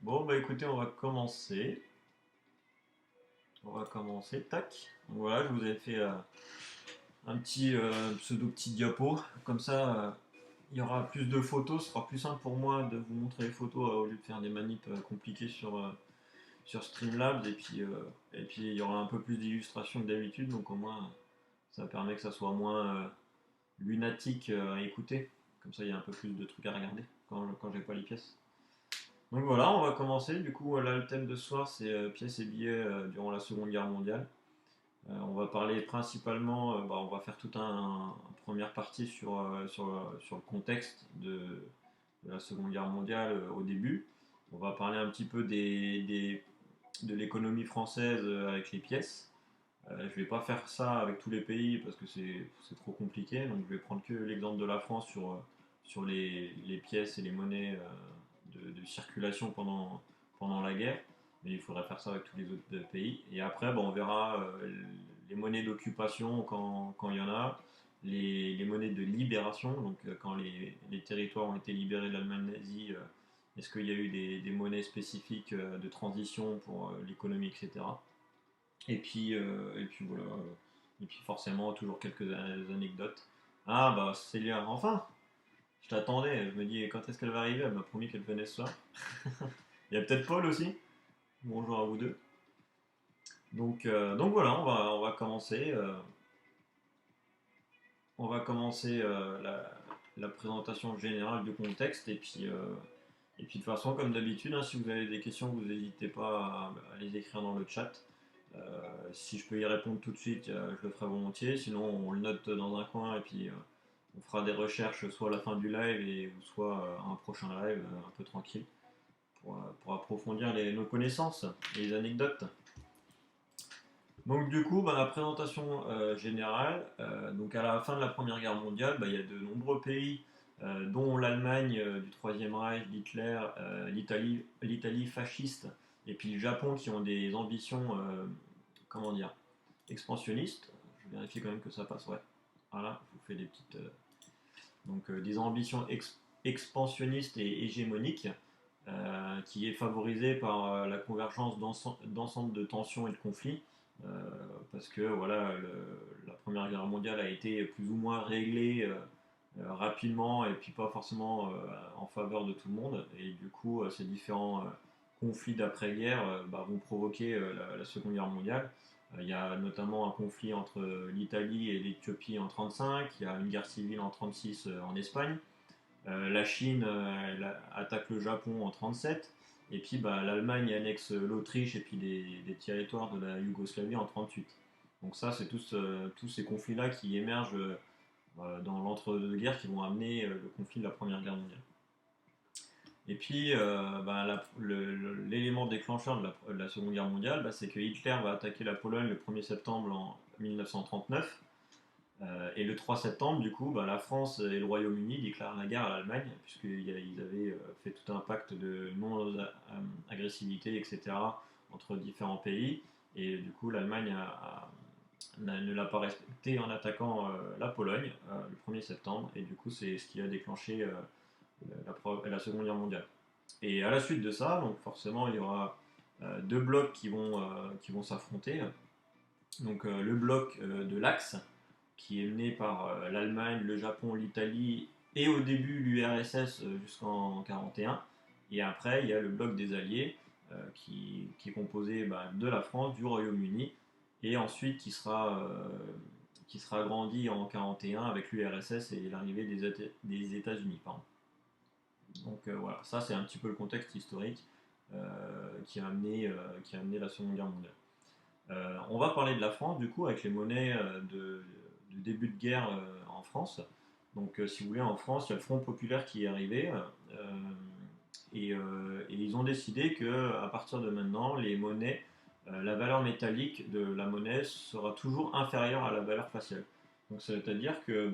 Bon, bah écoutez, on va commencer. On va commencer. Tac. Donc voilà, je vous ai fait un petit petit diapo. Comme ça, il y aura plus de photos. Ce sera plus simple pour moi de vous montrer les photos au lieu de faire des manips compliquées sur Streamlabs. Et puis, il y aura un peu plus d'illustrations que d'habitude. Donc au moins, ça permet que ça soit moins lunatique à écouter. Comme ça, il y a un peu plus de trucs à regarder quand j'ai pas les pièces. Donc voilà, on va commencer. Du coup, là, le thème de ce soir, c'est pièces et billets durant la Seconde Guerre mondiale. On va parler principalement, on va faire toute une première partie sur le contexte de la Seconde Guerre mondiale au début. On va parler un petit peu de l'économie française avec les pièces. Je ne vais pas faire ça avec tous les pays parce que c'est trop compliqué. Donc je vais prendre que l'exemple de la France sur les pièces et les monnaies de circulation pendant la guerre. Mais il faudrait faire ça avec tous les autres pays. Et après, on verra les monnaies d'occupation quand il y en a, les monnaies de libération, donc quand les territoires ont été libérés de l'Allemagne nazie, est-ce qu'il y a eu des monnaies spécifiques de transition pour l'économie, etc. Et puis voilà. Et puis forcément, toujours quelques anecdotes. Ah bah Célia, enfin je t'attendais, je me dis quand est-ce qu'elle va arriver, elle m'a promis qu'elle venait ce soir. Il y a peut-être Paul aussi. Bonjour à vous deux. Donc voilà, on va commencer. On va commencer la présentation générale du contexte. Et puis de toute façon, comme d'habitude, hein, si vous avez des questions, vous n'hésitez pas à les écrire dans le chat. Si je peux y répondre tout de suite, je le ferai volontiers. Sinon, on le note dans un coin et puis on fera des recherches soit à la fin du live ou soit un prochain live un peu tranquille pour approfondir nos connaissances et les anecdotes. Donc du coup, la présentation générale, donc à la fin de la Première Guerre mondiale, il y a de nombreux pays, dont l'Allemagne du Troisième Reich, d'Hitler, l'Italie fasciste, et puis le Japon qui ont des ambitions, comment dire, expansionnistes. Je vérifie quand même que ça passe, ouais. Voilà, je vous fais des petites... donc des ambitions expansionnistes et hégémoniques, qui est favorisée par la convergence d'ensemble de tensions et de conflits, euh, parce que voilà, la Première Guerre mondiale a été plus ou moins réglée rapidement et puis pas forcément en faveur de tout le monde. Et du coup, ces différents conflits d'après-guerre vont provoquer la Seconde Guerre mondiale. Il y a notamment un conflit entre l'Italie et l'Éthiopie en 1935, il y a une guerre civile en 1936 en Espagne, la Chine elle attaque le Japon en 1937, et puis l'Allemagne annexe l'Autriche et puis des territoires de la Yougoslavie en 1938. Donc ça, c'est tous ces conflits-là qui émergent dans l'entre-deux-guerres qui vont amener le conflit de la Première Guerre mondiale. Et puis, l'élément déclencheur de la Seconde Guerre mondiale, c'est que Hitler va attaquer la Pologne le 1er septembre en 1939. Et le 3 septembre, du coup, la France et le Royaume-Uni déclarent la guerre à l'Allemagne, puisqu'ils avaient fait tout un pacte de non-agressivité, etc., entre différents pays. Et du coup, l'Allemagne ne l'a pas respecté en attaquant la Pologne le 1er septembre. Et du coup, c'est ce qui a déclenché la Seconde Guerre mondiale. Et à la suite de ça, donc forcément, il y aura deux blocs qui vont s'affronter. Donc le bloc de l'Axe, qui est mené par l'Allemagne, le Japon, l'Italie et au début l'URSS jusqu'en 1941. Et après, il y a le bloc des Alliés qui est composé de la France, du Royaume-Uni et ensuite qui sera agrandi en 1941 avec l'URSS et l'arrivée des États-Unis. Donc voilà, ça c'est un petit peu le contexte historique qui a amené la Seconde Guerre mondiale. On va parler de la France du coup avec les monnaies de début de guerre en France. Donc si vous voulez, en France, il y a le Front populaire qui est arrivé et ils ont décidé que à partir de maintenant, les monnaies, la valeur métallique de la monnaie sera toujours inférieure à la valeur faciale. Donc ça veut dire que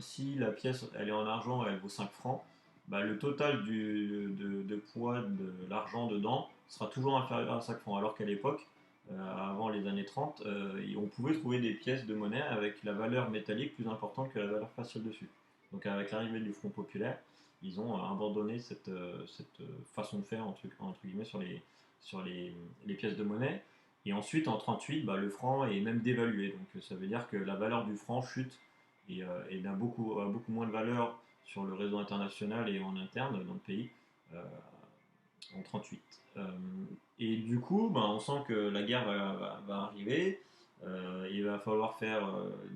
si la pièce elle est en argent et elle vaut 5 francs, le total de poids de l'argent dedans sera toujours inférieur à 5 francs. Alors qu'à l'époque, avant les années 30, on pouvait trouver des pièces de monnaie avec la valeur métallique plus importante que la valeur faciale dessus. Donc avec l'arrivée du Front populaire, ils ont abandonné cette façon de faire entre guillemets sur les pièces de monnaie. Et ensuite, en 38, bah, le franc est même dévalué. Donc ça veut dire que la valeur du franc chute et a beaucoup moins de valeur sur le réseau international et en interne dans le pays euh, en 38. Et du coup, bah, on sent que la guerre va arriver. Il va falloir faire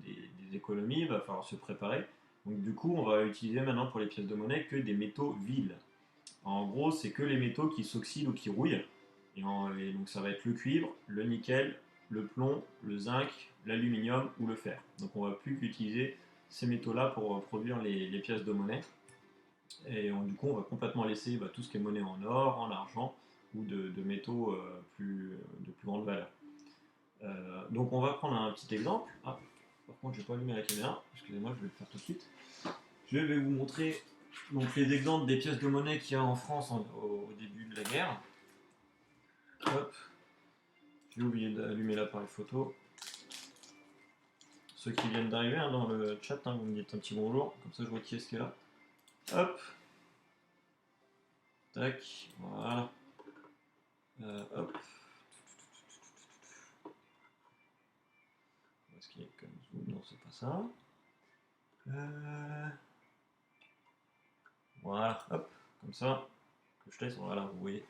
des économies, il va falloir se préparer. Donc du coup, on va utiliser maintenant pour les pièces de monnaie que des métaux vils. En gros, c'est que les métaux qui s'oxydent ou qui rouillent. Et donc ça va être le cuivre, le nickel, le plomb, le zinc, l'aluminium ou le fer. Donc on va plus qu'utiliser ces métaux-là pour produire les pièces de monnaie. Et du coup, on va complètement laisser tout ce qui est monnaie en or, en argent ou de métaux de plus grande valeur. Donc on va prendre un petit exemple. Ah, par contre, je n'ai pas allumé la caméra. Excusez-moi, je vais le faire tout de suite. Je vais vous montrer donc, les exemples des pièces de monnaie qu'il y a en France au début de la guerre. Hop. J'ai oublié d'allumer l'appareil photo. Ceux qui viennent d'arriver dans le chat, vous me dites un petit bonjour, comme ça je vois qui est-ce qui est là. Hop. Tac. Voilà. Hop. Est-ce qu'il y a comme zoom? Non, c'est pas ça. Voilà, hop, comme ça, que je teste, voilà, vous voyez.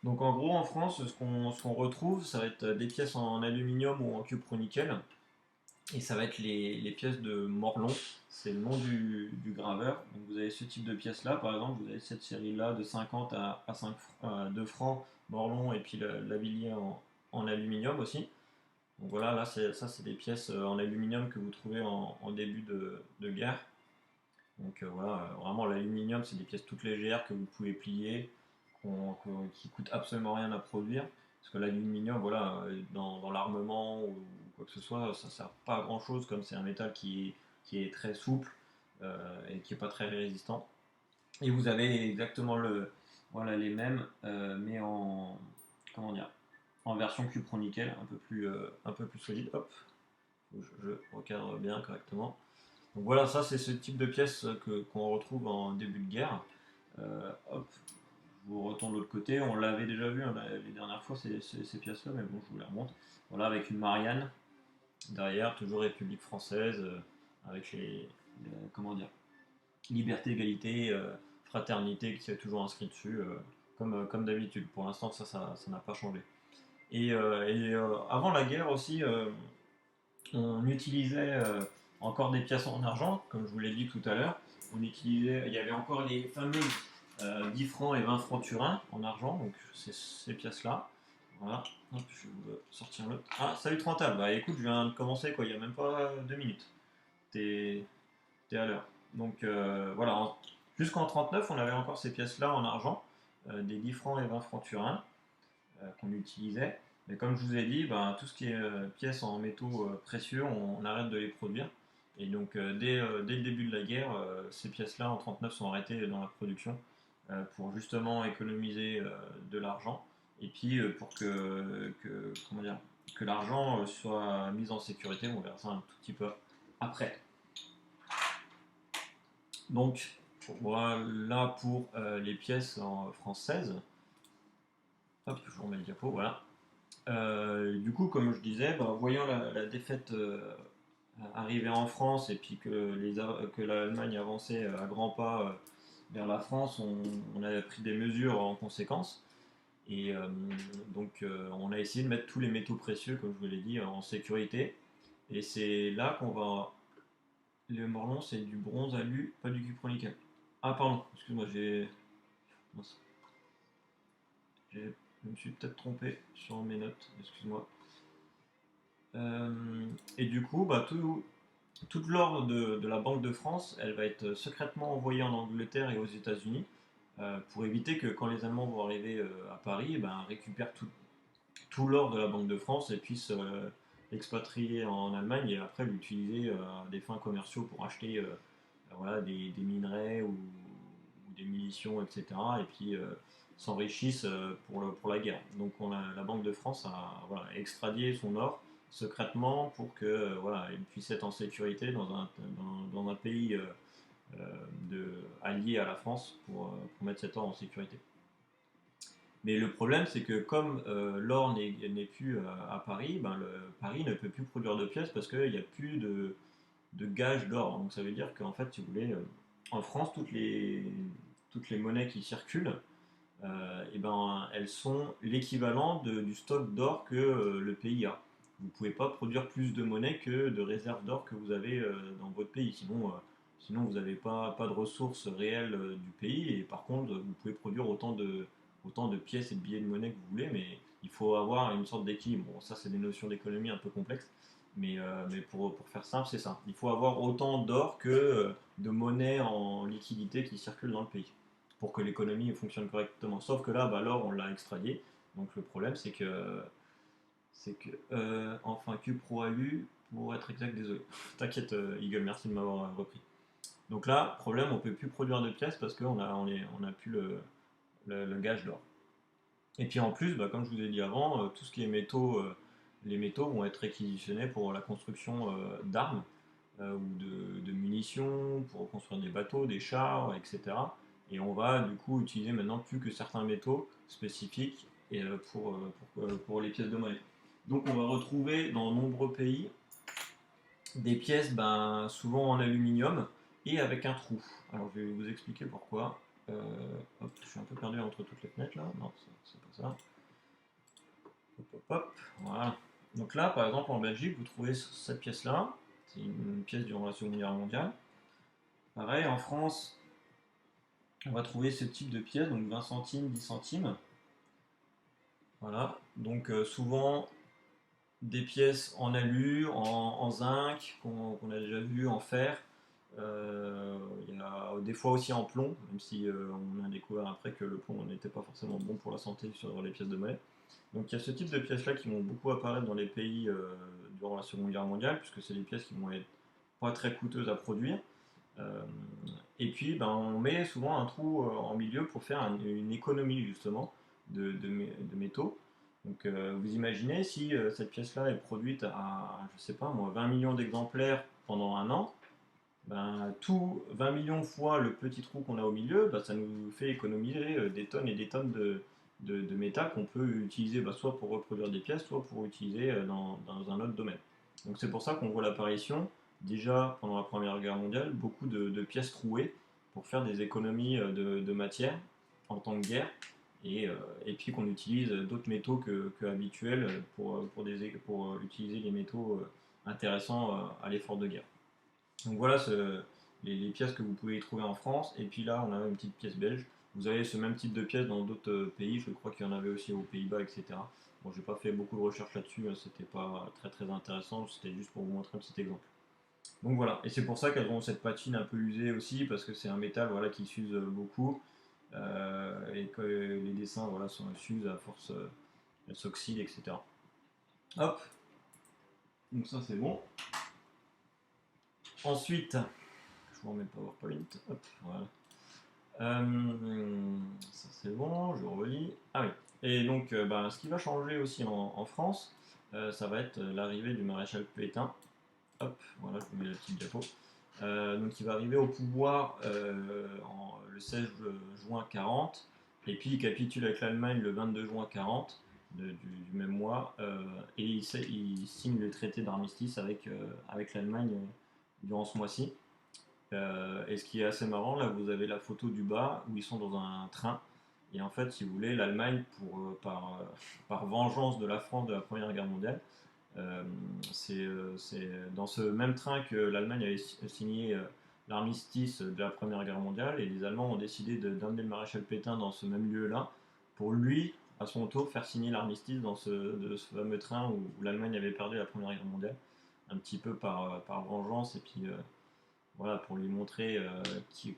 Donc en gros, en France, ce qu'on retrouve, ça va être des pièces en aluminium ou en cupro-nickel. Et ça va être les pièces de Morlon, c'est le nom du graveur. Donc vous avez ce type de pièces-là, par exemple, vous avez cette série-là de 50 à 5, 2 francs Morlon et puis Lavilliers en aluminium aussi. Donc voilà, là, ça c'est des pièces en aluminium que vous trouvez en début de guerre. Donc voilà, vraiment l'aluminium, c'est des pièces toutes légères que vous pouvez plier, qui coûtent absolument rien à produire. Parce que l'aluminium, voilà, dans l'armement ou quoi que ce soit, ça sert pas à grand chose, comme c'est un métal qui est très souple et qui est pas très résistant. Et vous avez exactement voilà, les mêmes, mais comment dire, en version cupro-nickel, un peu plus solide. Hop, je recadre bien correctement. Donc voilà, ça c'est ce type de pièces qu'on retrouve en début de guerre. Hop, je vous retourne de l'autre côté. On l'avait déjà vu les dernières fois ces pièces-là, mais bon, je vous les remonte. Voilà, avec une Marianne derrière, toujours République française, avec comment dire, liberté, égalité, fraternité qui est toujours inscrit dessus, comme d'habitude. Pour l'instant, ça n'a pas changé. Et avant la guerre aussi, on utilisait encore des pièces en argent, comme je vous l'ai dit tout à l'heure. Il y avait encore les fameux 10 francs et 20 francs Turin en argent, donc c'est ces pièces-là. Voilà, hop, je vais vous sortir l'autre. Ah, salut Trental, bah écoute, je viens de commencer, quoi, il n'y a même pas 2 minutes. T'es à l'heure. Donc voilà, jusqu'en 39, on avait encore ces pièces-là en argent, des 10 francs et 20 francs Turin qu'on utilisait. Mais comme je vous ai dit, ben, tout ce qui est pièces en métaux précieux, on arrête de les produire. Et donc dès le début de la guerre, ces pièces-là en 39 sont arrêtées dans la production pour justement économiser de l'argent et puis pour comment dire, que l'argent soit mis en sécurité. On verra ça un tout petit peu après. Donc voilà pour les pièces françaises. Hop, je vous remets le diapo, voilà. Du coup, comme je disais, voyant la défaite arriver en France et puis que l'Allemagne avançait à grands pas vers la France, on a pris des mesures en conséquence. Et donc, on a essayé de mettre tous les métaux précieux, comme je vous l'ai dit, en sécurité. Et c'est là qu'on va. Le Morlon, c'est du bronze alu, pas du cupro-nickel. Ah, pardon, excuse-moi, mince. Je me suis peut-être trompé sur mes notes, excuse-moi. Et du coup, toute l'or de la Banque de France, elle va être secrètement envoyée en Angleterre et aux États-Unis pour éviter que quand les Allemands vont arriver à Paris, récupèrent tout l'or de la Banque de France et puissent l'expatrier en Allemagne et après l'utiliser à des fins commerciaux pour acheter voilà, des minerais ou des munitions, etc. Et puis s'enrichissent pour la guerre. Donc la Banque de France a voilà, extradié son or secrètement pour que voilà, il puisse être en sécurité dans un pays alliés à la France pour mettre cet or en sécurité. Mais le problème, c'est que comme l'or n'est plus à Paris, ben Paris ne peut plus produire de pièces parce qu'il n'y a plus de gage d'or. Donc ça veut dire qu'en fait, si vous voulez, en France, toutes les monnaies qui circulent, et ben, elles sont l'équivalent du stock d'or que le pays a. Vous ne pouvez pas produire plus de monnaie que de réserves d'or que vous avez dans votre pays. Sinon vous n'avez pas de ressources réelles du pays. Et par contre, vous pouvez produire autant de pièces et de billets de monnaie que vous voulez, mais il faut avoir une sorte d'équilibre. Bon, ça, c'est des notions d'économie un peu complexes. Mais pour faire simple, c'est ça. Il faut avoir autant d'or que de monnaie en liquidité qui circule dans le pays pour que l'économie fonctionne correctement. Sauf que là, bah, l'or, on l'a extradié. Donc le problème, c'est que enfin, Q Pro Alu, pour être exact, désolé. T'inquiète, Eagle, merci de m'avoir repris. Donc là, problème, on peut plus produire de pièces parce qu'on a plus le gage d'or. Et puis en plus, bah, comme je vous ai dit avant, tout ce qui est métaux, les métaux vont être réquisitionnés pour la construction d'armes ou de munitions, pour construire des bateaux, des chars, etc. Et on va du coup utiliser maintenant plus que certains métaux spécifiques pour les pièces de monnaie. Donc on va retrouver dans nombreux pays des pièces souvent en aluminium et avec un trou. Alors je vais vous expliquer pourquoi. Hop, je suis un peu perdu entre toutes les fenêtres là. Non, c'est pas ça. Hop, hop, hop. Voilà. Donc là, par exemple, en Belgique, vous trouvez cette pièce-là. C'est une pièce durant la Seconde Guerre mondiale. Pareil, en France, on va trouver ce type de pièces, donc 20 centimes, 10 centimes. Voilà. Donc souvent des pièces en alu, en zinc, qu'on a déjà vu, en fer. Il y a des fois aussi en plomb, même si on a découvert après que le plomb n'était pas forcément bon pour la santé sur les pièces de monnaie. Donc il y a ce type de pièces-là qui vont beaucoup apparaître dans les pays durant la Seconde Guerre mondiale, puisque c'est des pièces qui vont être pas très coûteuses à produire. Euh, et puis on met souvent un trou en milieu pour faire une économie justement de métaux. Donc vous imaginez si cette pièce-là est produite à, je sais pas moi, 20 millions d'exemplaires pendant un an, tout 20 millions fois le petit trou qu'on a au milieu, ça nous fait économiser des tonnes et des tonnes de métal qu'on peut utiliser soit pour reproduire des pièces, soit pour utiliser dans un autre domaine. Donc c'est pour ça qu'on voit l'apparition, déjà pendant la Première Guerre mondiale, beaucoup de pièces trouées pour faire des économies de matière en temps de guerre, et puis qu'on utilise d'autres métaux que habituels pour utiliser les métaux intéressants à l'effort de guerre. Donc voilà les pièces que vous pouvez y trouver en France. Et puis là, on a une petite pièce belge. Vous avez ce même type de pièces dans d'autres pays. Je crois qu'il y en avait aussi aux Pays-Bas, etc. Bon, j'ai pas fait beaucoup de recherches là-dessus. C'était pas très très intéressant. C'était juste pour vous montrer un petit exemple. Donc voilà. Et c'est pour ça qu'elles ont cette patine un peu usée aussi, parce que c'est un métal voilà, qui s'use beaucoup. Et que les dessins voilà, s'usent à force, elles s'oxydent, etc. Hop. Donc ça, c'est bon. Ensuite, je vous remets le PowerPoint. Hop, voilà. Ça c'est bon, je relis. Ah oui. Et donc, ce qui va changer aussi en France, ça va être l'arrivée du maréchal Pétain. Hop, voilà, je vous mets la petite diapo. Donc, il va arriver au pouvoir le 16 juin 40, et puis il capitule avec l'Allemagne le 22 juin 40 du même mois, et il signe le traité d'armistice avec l'Allemagne durant ce mois-ci. Et ce qui est assez marrant, là vous avez la photo du bas où ils sont dans un train. Et en fait, si vous voulez, l'Allemagne, par vengeance de la France de la Première Guerre mondiale, c'est dans ce même train que l'Allemagne avait signé l'armistice de la Première Guerre mondiale. Et les Allemands ont décidé d'emmener le maréchal Pétain dans ce même lieu-là pour lui, à son tour, faire signer l'armistice dans ce fameux train où l'Allemagne avait perdu la Première Guerre mondiale. Un petit peu par vengeance et puis voilà, pour lui montrer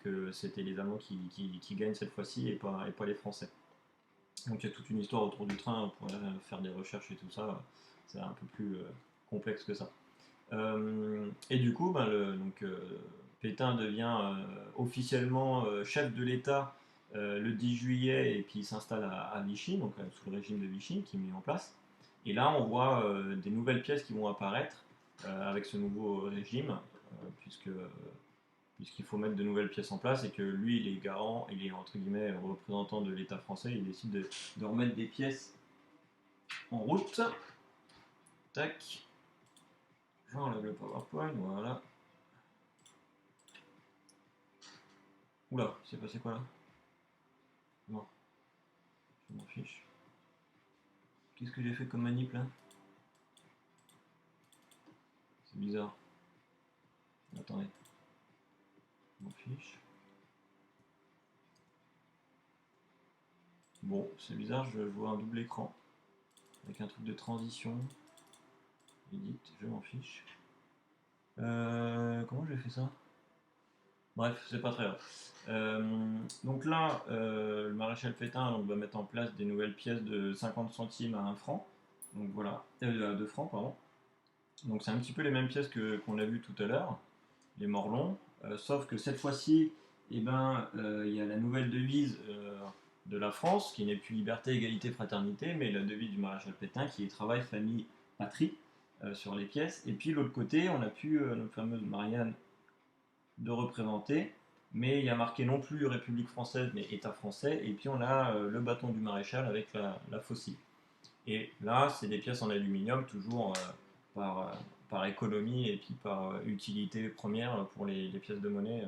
que c'était les Allemands qui gagnent cette fois-ci et pas les Français. Donc il y a toute une histoire autour du train, on pourrait faire des recherches et tout ça, c'est un peu plus complexe que ça. Et du coup, Pétain devient officiellement chef de l'État le 10 juillet et puis il s'installe à Vichy, donc sous le régime de Vichy qui est mis en place. Et là, on voit des nouvelles pièces qui vont apparaître avec ce nouveau régime, puisque puisqu'il faut mettre de nouvelles pièces en place et que lui, il est garant, il est entre guillemets représentant de l'État français, il décide de remettre des pièces en route. Tac. J'enlève le PowerPoint, voilà. Oula, c'est passé quoi là? Non, je m'en fiche. Qu'est-ce que j'ai fait comme manip là? C'est bizarre. Attendez. Je m'en fiche. Bon, c'est bizarre, je vois un double écran. Avec un truc de transition. Edit, je m'en fiche. Comment j'ai fait ça? Bref, c'est pas très grave. Donc là, le maréchal Pétain donc, va mettre en place des nouvelles pièces de 50 centimes à 1 franc. Donc voilà, à 2 francs, pardon. Donc c'est un petit peu les mêmes pièces qu'on a vues tout à l'heure, les morlons. Sauf que cette fois-ci, eh ben, il y a la nouvelle devise de la France, qui n'est plus liberté, égalité, fraternité, mais la devise du maréchal Pétain, qui est travail, famille, patrie, sur les pièces. Et puis l'autre côté, on a pu notre fameuse Marianne de représenter, mais il y a marqué non plus République française, mais État français, et puis on a le bâton du maréchal avec la faucille. Et là, c'est des pièces en aluminium, toujours par économie et puis par utilité première pour les pièces de monnaie.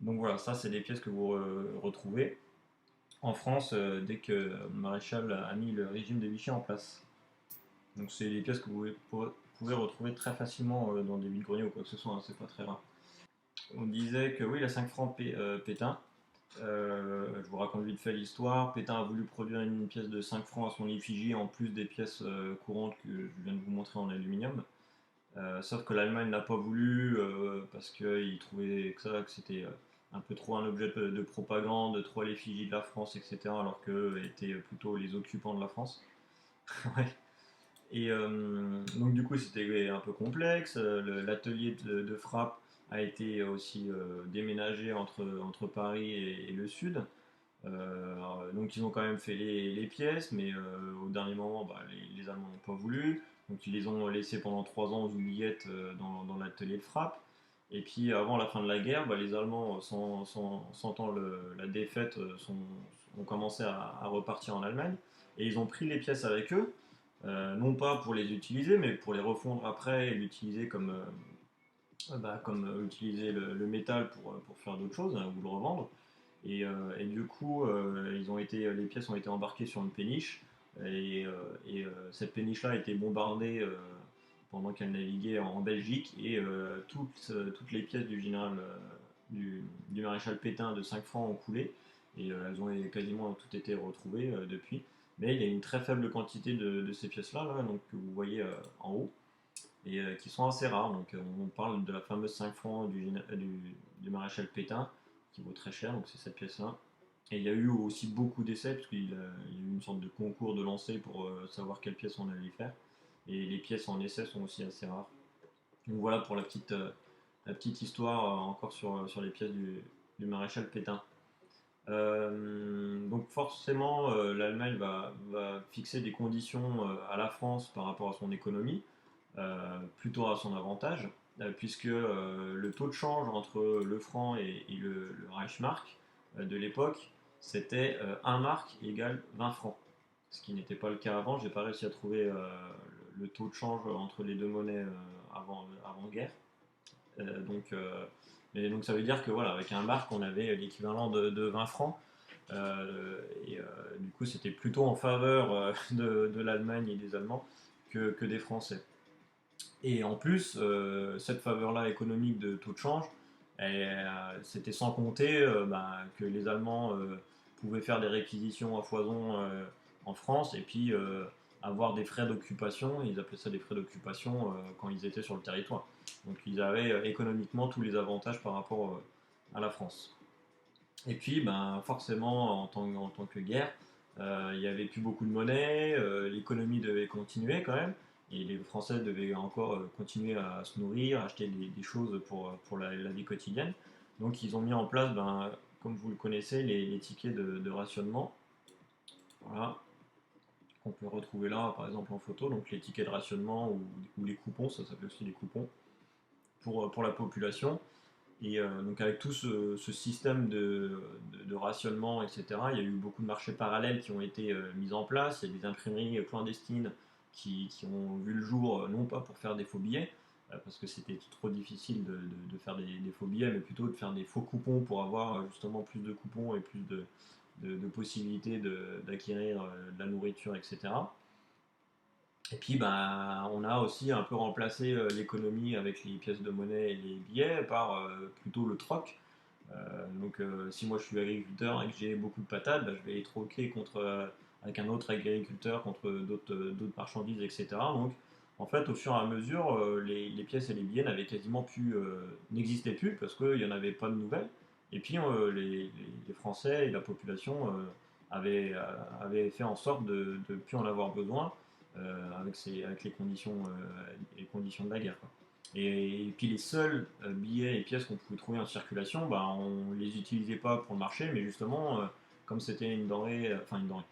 Donc voilà, ça c'est des pièces que vous retrouvez en France dès que le maréchal a mis le régime de Vichy en place. Donc c'est des pièces que vous pouvez retrouver très facilement dans des vides-greniers ou quoi que ce soit, hein, c'est pas très rare. On disait que oui, la 5 francs Pétain. Je vous raconte vite fait l'histoire. Pétain a voulu produire une pièce de 5 francs à son effigie en plus des pièces courantes que je viens de vous montrer en aluminium. Sauf que l'Allemagne n'a pas voulu parce qu'il trouvait que c'était un peu trop un objet de propagande, trop à l'effigie de la France, etc. Alors qu'eux étaient plutôt les occupants de la France. Ouais. Et donc du coup c'était un peu complexe. L'atelier de frappe a été aussi déménagé entre Paris et le sud. Donc ils ont quand même fait les pièces, mais au dernier moment, bah, les Allemands n'ont pas voulu. Donc ils les ont laissés pendant 3 ans aux oubliettes dans l'atelier de frappe. Et puis avant la fin de la guerre, bah, les Allemands, sentant la défaite, ont commencé à repartir en Allemagne. Et ils ont pris les pièces avec eux, non pas pour les utiliser, mais pour les refondre après et l'utiliser comme utiliser le métal pour faire d'autres choses, hein, ou le revendre. Et du coup, les pièces ont été embarquées sur une péniche. Cette péniche-là a été bombardée pendant qu'elle naviguait en Belgique. Et toutes les pièces du général, du maréchal Pétain de 5 francs ont coulé. Et elles ont quasiment toutes été retrouvées depuis. Mais il y a une très faible quantité de ces pièces-là, là, donc, que vous voyez en haut, et qui sont assez rares. Donc on parle de la fameuse 5 francs du maréchal Pétain, qui vaut très cher, donc c'est cette pièce-là. Et il y a eu aussi beaucoup d'essais, parce qu'il y a eu une sorte de concours de lancer pour savoir quelle pièce on allait faire. Et les pièces en essai sont aussi assez rares. Donc voilà pour la petite histoire encore sur les pièces du maréchal Pétain. Donc forcément, l'Allemagne va fixer des conditions à la France par rapport à son économie, plutôt à son avantage, puisque le taux de change entre le franc et le Reichsmark de l'époque, c'était 1 mark égale 20 francs. Ce qui n'était pas le cas avant. J'ai pas réussi à trouver le taux de change entre les deux monnaies avant guerre. Donc, donc ça veut dire que voilà, avec un mark, on avait l'équivalent de 20 francs. Du coup, c'était plutôt en faveur de l'Allemagne et des Allemands que des Français. Et en plus, cette faveur-là économique de taux de change, c'était sans compter que les Allemands pouvaient faire des réquisitions à foison en France et puis avoir des frais d'occupation. Ils appelaient ça des frais d'occupation quand ils étaient sur le territoire. Donc ils avaient économiquement tous les avantages par rapport à la France. Et puis, forcément, en tant que guerre, il n'y avait plus beaucoup de monnaie, l'économie devait continuer quand même, et les Français devaient encore continuer à se nourrir, acheter des choses pour la vie quotidienne. Donc ils ont mis en place, comme vous le connaissez, les tickets de rationnement. Voilà, qu'on peut retrouver là, par exemple en photo, donc les tickets de rationnement ou les coupons, ça s'appelle aussi les coupons, pour la population. Et donc avec tout ce système de rationnement, etc., il y a eu beaucoup de marchés parallèles qui ont été mis en place. Il y a des imprimeries clandestines qui ont vu le jour, non pas pour faire des faux billets, parce que c'était trop difficile de faire des faux billets, mais plutôt de faire des faux coupons pour avoir justement plus de coupons et plus de possibilités d'acquérir de la nourriture, etc. Et puis, ben, on a aussi un peu remplacé l'économie avec les pièces de monnaie et les billets par plutôt le troc. Si moi je suis agriculteur et que j'ai beaucoup de patates, ben, je vais les troquer avec un autre agriculteur contre d'autres marchandises, etc. Donc, en fait, au fur et à mesure, les pièces et les billets n'existaient plus parce qu'il n'y en avait pas de nouvelles. Et puis, les Français et la population avaient fait en sorte de ne plus en avoir besoin avec les conditions de la guerre, quoi. Et puis les seuls billets et pièces qu'on pouvait trouver en circulation, bah, on ne les utilisait pas pour le marché, mais justement, comme c'était une denrée, enfin une denrée,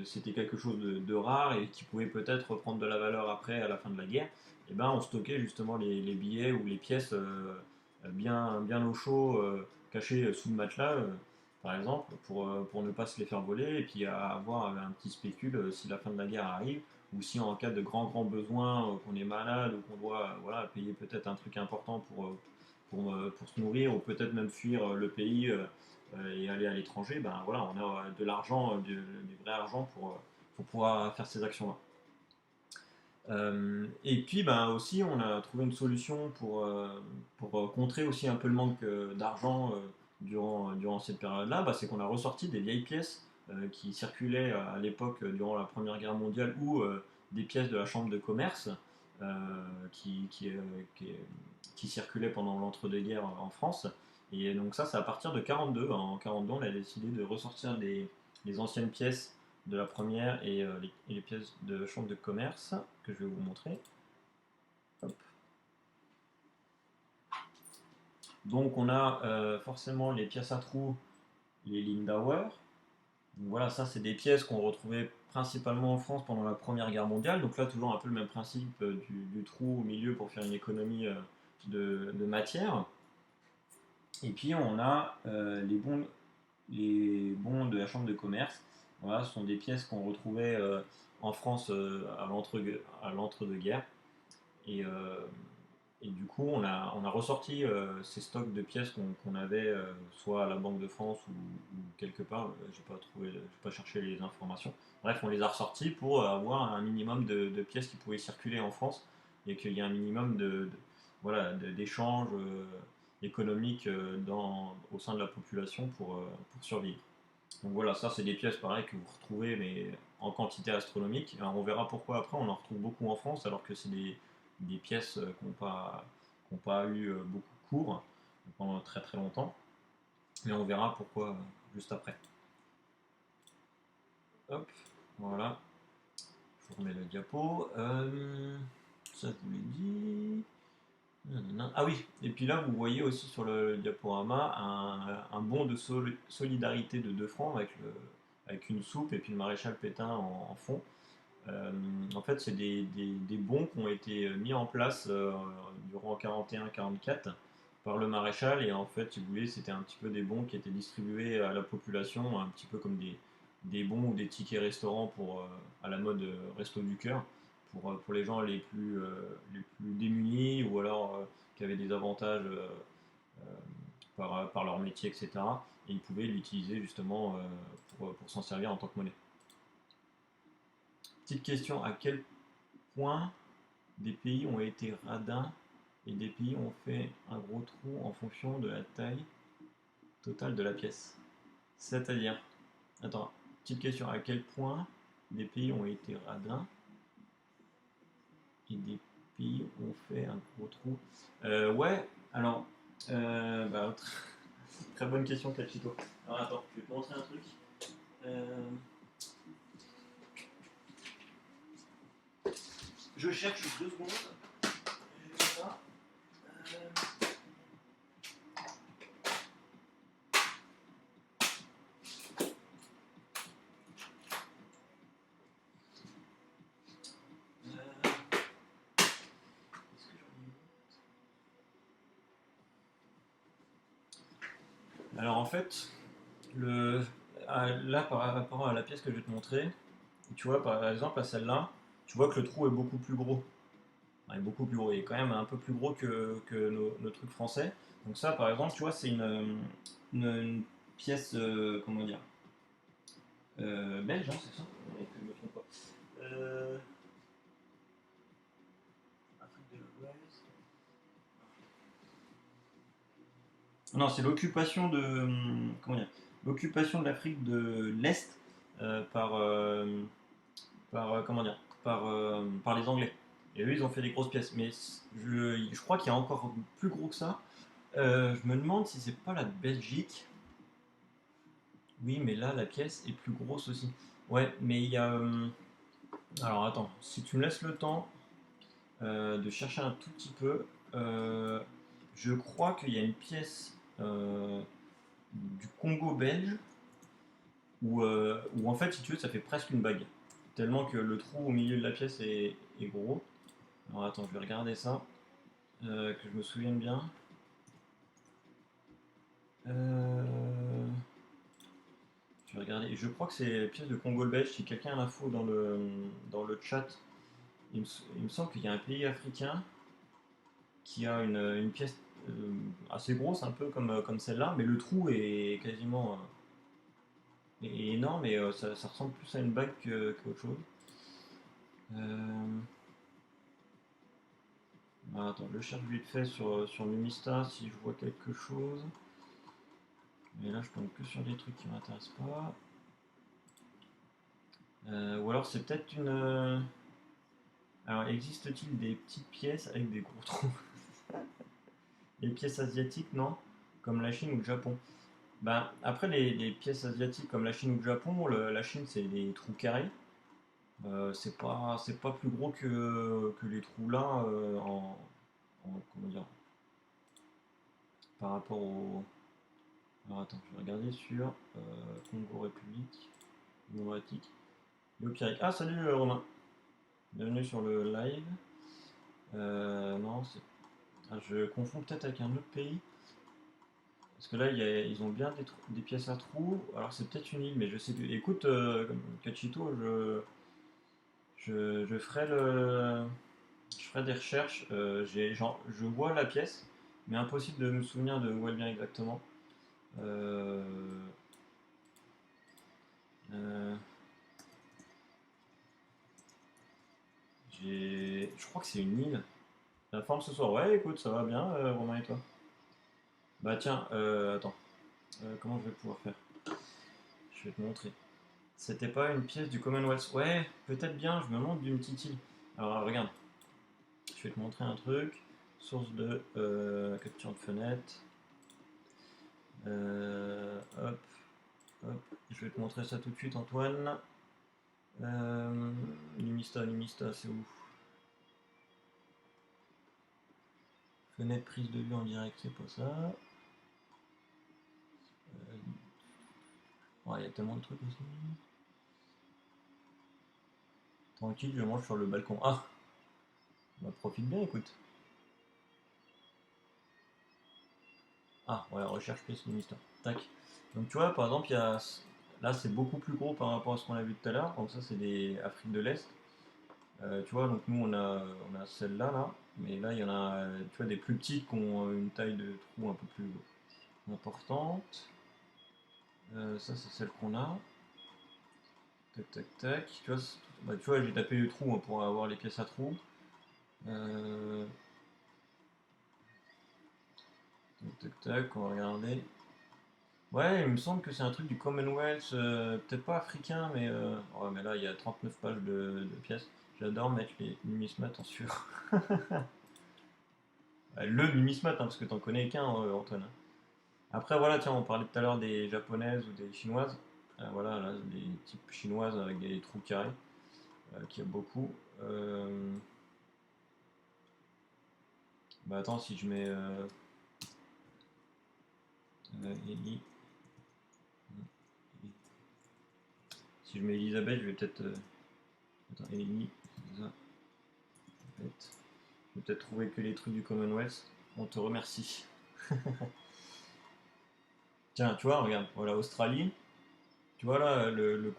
c'était quelque chose de rare et qui pouvait peut-être prendre de la valeur après à la fin de la guerre, et ben on stockait justement les billets ou les pièces bien au chaud, cachés sous le matelas, par exemple, pour ne pas se les faire voler et puis avoir un petit spécule si la fin de la guerre arrive ou si en cas de grands besoins, qu'on est malade ou qu'on doit voilà, payer peut-être un truc important pour se nourrir ou peut-être même fuir le pays et aller à l'étranger, ben voilà, on a de l'argent, du vrai argent pour pouvoir faire ces actions-là. Et puis ben, aussi, on a trouvé une solution pour contrer aussi un peu le manque d'argent durant cette période-là, bah, c'est qu'on a ressorti des vieilles pièces qui circulaient à l'époque durant la Première Guerre mondiale ou des pièces de la Chambre de commerce euh, qui, qui, euh, qui, qui circulaient pendant l'entre-deux-guerres en France. Et donc ça, c'est à partir de 42. En 42, on a décidé de ressortir les anciennes pièces de la première et les pièces de chambre de commerce que je vais vous montrer. Hop. Donc on a forcément les pièces à trous, les Lindauer. Donc voilà, ça c'est des pièces qu'on retrouvait principalement en France pendant la Première Guerre mondiale. Donc là toujours un peu le même principe du trou au milieu pour faire une économie de matière. Et puis on a les bons de la chambre de commerce. Voilà, ce sont des pièces qu'on retrouvait en France à l'entre-deux-guerres. Et, euh, et du coup, on a ressorti ces stocks de pièces qu'on avait soit à la Banque de France ou quelque part. J'ai pas cherché les informations. Bref, on les a ressortis pour avoir un minimum de pièces qui pouvaient circuler en France et qu'il y ait un minimum voilà, d'échanges économiques au sein de la population pour survivre. Donc voilà, ça c'est des pièces pareilles que vous retrouvez mais en quantité astronomique. Alors, on verra pourquoi après on en retrouve beaucoup en France alors que c'est des pièces qui n'ont pas eu beaucoup de cours pendant très très longtemps. Mais on verra pourquoi juste après. Hop, voilà. Je vous remets le diapo. Ça je vous l'ai dit. Ah oui, et puis là vous voyez aussi sur le diaporama un bon de solidarité de 2 francs avec une soupe et puis le maréchal Pétain en fond. En fait, c'est des bons qui ont été mis en place durant 41-44 par le maréchal et en fait, si vous voulez, c'était un petit peu des bons qui étaient distribués à la population, un petit peu comme des bons ou des tickets restaurants à la mode Resto du Cœur pour les gens les plus démunis ou alors qui avaient des avantages par leur métier, etc. Et ils pouvaient l'utiliser justement pour s'en servir en tant que monnaie. Petite question, à quel point des pays ont été radins et des pays ont fait un gros trou en fonction de la taille totale de la pièce? C'est-à-dire, attends, petite question, à quel point des pays ont été radins et des pays ont fait un gros trou? Ouais, alors, bah, très bonne question, Cachito. Alors attends, je vais te montrer un truc. Je cherche 2 secondes. Ça. Alors en fait, là par rapport à la pièce que je vais te montrer, tu vois par exemple à celle-là, tu vois que le trou est beaucoup plus gros. Enfin, il est beaucoup plus gros, il est quand même un peu plus gros que nos trucs français. Donc ça par exemple, tu vois, c'est une pièce, comment dire, belge, hein, c'est ça? Que je me trompe pas. Afrique de l'Ouest. Non, c'est l'occupation de comment dire, l'occupation de l'Afrique de l'Est par comment dire, par les Anglais. Et eux, ils ont fait des grosses pièces. Mais je crois qu'il y a encore plus gros que ça. Je me demande si c'est pas la Belgique. Oui, mais là, la pièce est plus grosse aussi. Ouais, mais il y a. Alors attends, si tu me laisses le temps de chercher un tout petit peu, euh, je crois qu'il y a une pièce du Congo belge où en fait, si tu veux, ça fait presque une bague. Tellement que le trou au milieu de la pièce est gros. Alors attends, je vais regarder ça, que je me souvienne bien. Euh, je vais regarder. Je crois que c'est la pièce de Congo belge. Si quelqu'un a l'info dans le chat, il me semble qu'il y a un pays africain qui a une pièce assez grosse, un peu comme celle-là, mais le trou est quasiment est énorme et ça ressemble plus à une bague qu'autre chose. Euh, attends, je cherche vite fait sur Numista si je vois quelque chose. Mais là, je tombe que sur des trucs qui m'intéressent pas. Ou alors, c'est peut-être une. Alors, existe-t-il des petites pièces avec des gros trous? Les pièces asiatiques, non? Comme la Chine ou le Japon. Ben, après, les pièces asiatiques comme la Chine ou le Japon, la Chine, c'est des trous carrés. C'est pas plus gros que les trous là comment dire, par rapport au. Alors attends, je vais regarder sur Congo République, Démocratique, Yopirek. Ah, salut Romain, bienvenue sur le live. Non, je confonds peut-être avec un autre pays. Parce que là, ils ont bien des pièces à trous. Alors c'est peut-être une île, mais je sais plus. Écoute, Cachito, je ferai des recherches. Je vois la pièce, mais impossible de me souvenir de où elle vient exactement. Euh, euh, je crois que c'est une île. La forme ce soir. Ouais, écoute, ça va bien, Romain et toi? Bah tiens, attends. Comment je vais pouvoir faire? Je vais te montrer. C'était pas une pièce du Commonwealth. Ouais, peut-être bien, je me montre d'une petite île. Alors regarde, je vais te montrer un truc. Source de capture de fenêtre. Hop, hop. Je vais te montrer ça tout de suite, Antoine. Numista, c'est où? Fenêtre prise de vue en direct, c'est pas ça. Il y a tellement de trucs aussi. Tranquille, je mange sur le balcon. Ah, bah, profite bien, écoute. Ah, ouais, recherche pièce Numista. Tac. Donc tu vois, par exemple, là c'est beaucoup plus gros par rapport à ce qu'on a vu tout à l'heure. Donc ça c'est des Afrique de l'Est. Tu vois, donc nous on a celle-là là, mais là il y en a, tu vois, des plus petites qui ont une taille de trou un peu plus importante. Ça c'est celle qu'on a. Tac tac tac. Tu vois, j'ai tapé le trou hein, pour avoir les pièces à trous. Euh, tac tac tac, on va regarder. Ouais, il me semble que c'est un truc du Commonwealth, peut-être pas africain, mais ouais, mais là il y a 39 pages de pièces. J'adore mettre les numismates en sur. Le numismate, hein, parce que t'en connais qu'un, Antoine. Après, voilà, tiens, on parlait tout à l'heure des japonaises ou des chinoises. Voilà, là, des types chinoises avec des trous carrés, qu'il y a beaucoup. Bah attends, si je mets Eli- si je mets Elisabeth, je vais peut-être. Attends, Elisabeth. Je vais peut-être trouver que les trucs du Commonwealth. On te remercie. Tiens, tu vois, regarde, voilà, Australie, tu vois là,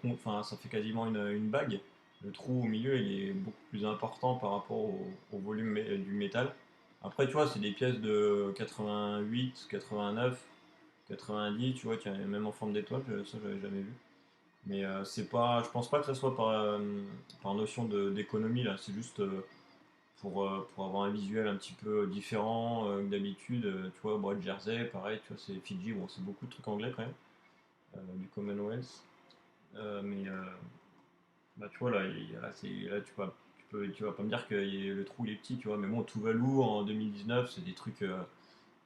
enfin, ça fait quasiment une bague. Le trou au milieu, il est beaucoup plus important par rapport au volume du métal. Après, tu vois, c'est des pièces de 88, 89, 90, tu vois, qui est même en forme d'étoile, ça j'avais jamais vu. Mais c'est pas, je pense pas que ça soit par notion d'économie là, c'est juste pour avoir un visuel un petit peu différent que d'habitude. Tu vois, bon, Jersey, pareil, tu vois, c'est Fidji, bon, c'est beaucoup de trucs anglais quand même, du Commonwealth. Mais bah, tu vois, là, là tu vas pas me dire que le trou il est petit, tu vois. Mais bon, Tuvalu en 2019, c'est des trucs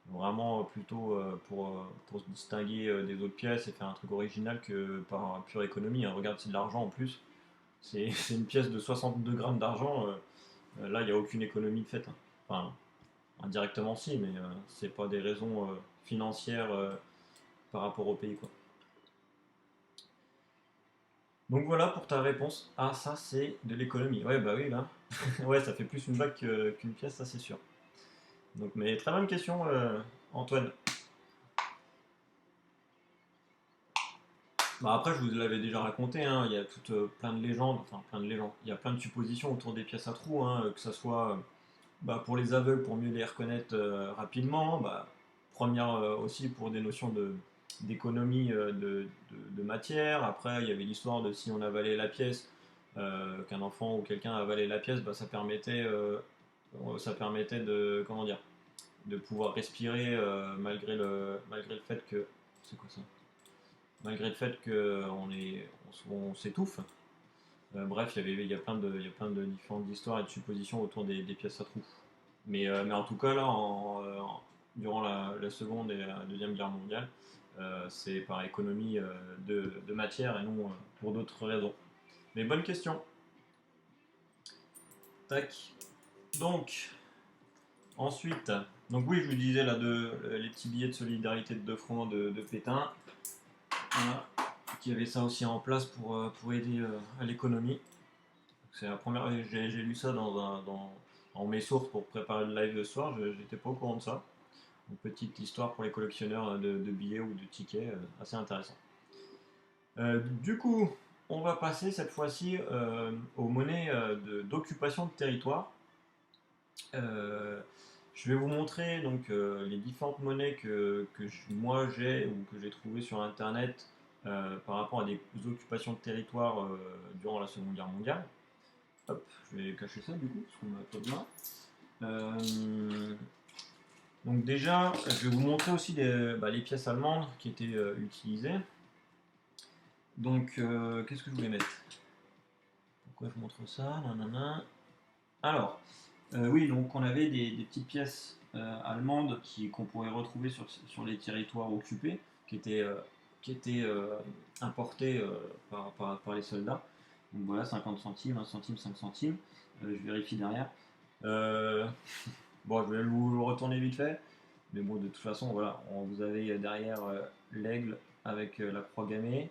vraiment plutôt pour se distinguer des autres pièces et faire un truc original que par pure économie, hein. Regarde, c'est de l'argent en plus. C'est une pièce de 62 grammes d'argent. Là, il n'y a aucune économie de fait, hein. Enfin, indirectement si, mais c'est pas des raisons financières par rapport au pays, quoi. Donc voilà pour ta réponse. Ah, ça c'est de l'économie. Ouais, bah oui, là. Ouais, ça fait plus une bague qu'une pièce, ça c'est sûr. Donc, mais très bonne question, Antoine. Bah après, je vous l'avais déjà raconté, hein, il y a tout plein de légendes, enfin plein de légendes. Il y a plein de suppositions autour des pièces à trous, hein, que ça soit bah, pour les aveugles, pour mieux les reconnaître rapidement. Bah, première aussi pour des notions d'économie de matière. Après, il y avait l'histoire de si on avalait la pièce, qu'un enfant ou quelqu'un avalait la pièce, bah, ça permettait de, comment dire, de pouvoir respirer malgré le fait que. C'est quoi ça? Malgré le fait on s'étouffe. Bref, il y a il y a plein de différentes histoires et de suppositions autour des pièces à trous. Mais en tout cas, là, durant la Seconde et la Deuxième Guerre mondiale, c'est par économie de matière et non pour d'autres raisons. Mais bonne question. Tac. Donc, ensuite, donc oui, je vous disais là les petits billets de solidarité de 2 francs de Pétain. Voilà. Qui avait ça aussi en place pour aider à l'économie. C'est la première, j'ai lu ça dans mes sources pour préparer le live de ce soir, j'étais pas au courant de ça. Une petite histoire pour les collectionneurs de billets ou de tickets, assez intéressant. Du coup, on va passer cette fois-ci aux monnaies d'occupation de territoire. Euh, je vais vous montrer donc les différentes monnaies moi j'ai ou que j'ai trouvées sur internet par rapport à des occupations de territoire durant la Seconde Guerre mondiale. Hop, je vais cacher ça du coup, parce qu'on n'a pas besoin. Donc déjà, je vais vous montrer aussi les pièces allemandes qui étaient utilisées. Donc, qu'est-ce que je voulais mettre? Pourquoi je montre ça? Nanana. Alors, oui, donc on avait des petites pièces allemandes qu'on pourrait retrouver sur les territoires occupés, qui étaient importées par les soldats. Donc voilà, 50 centimes, 1 centime, 5 centimes. Je vérifie derrière. Euh, bon, je vais vous le retourner vite fait. Mais bon, de toute façon, voilà, vous avez derrière l'aigle avec la croix gammée.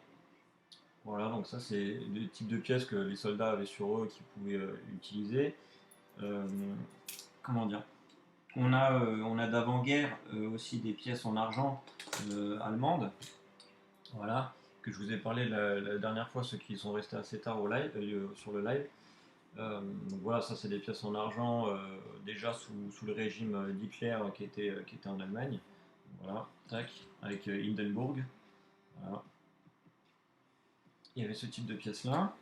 Voilà, donc ça, c'est des types de pièces que les soldats avaient sur eux qu'ils pouvaient utiliser. Euh, comment dire? On a d'avant-guerre aussi des pièces en argent allemandes. Voilà, que je vous ai parlé la dernière fois, ceux qui sont restés assez tard sur le live. Donc voilà, ça c'est des pièces en argent déjà sous le régime d'Hitler qui était en Allemagne. Voilà, tac, avec Hindenburg. Voilà. Il y avait ce type de pièces là.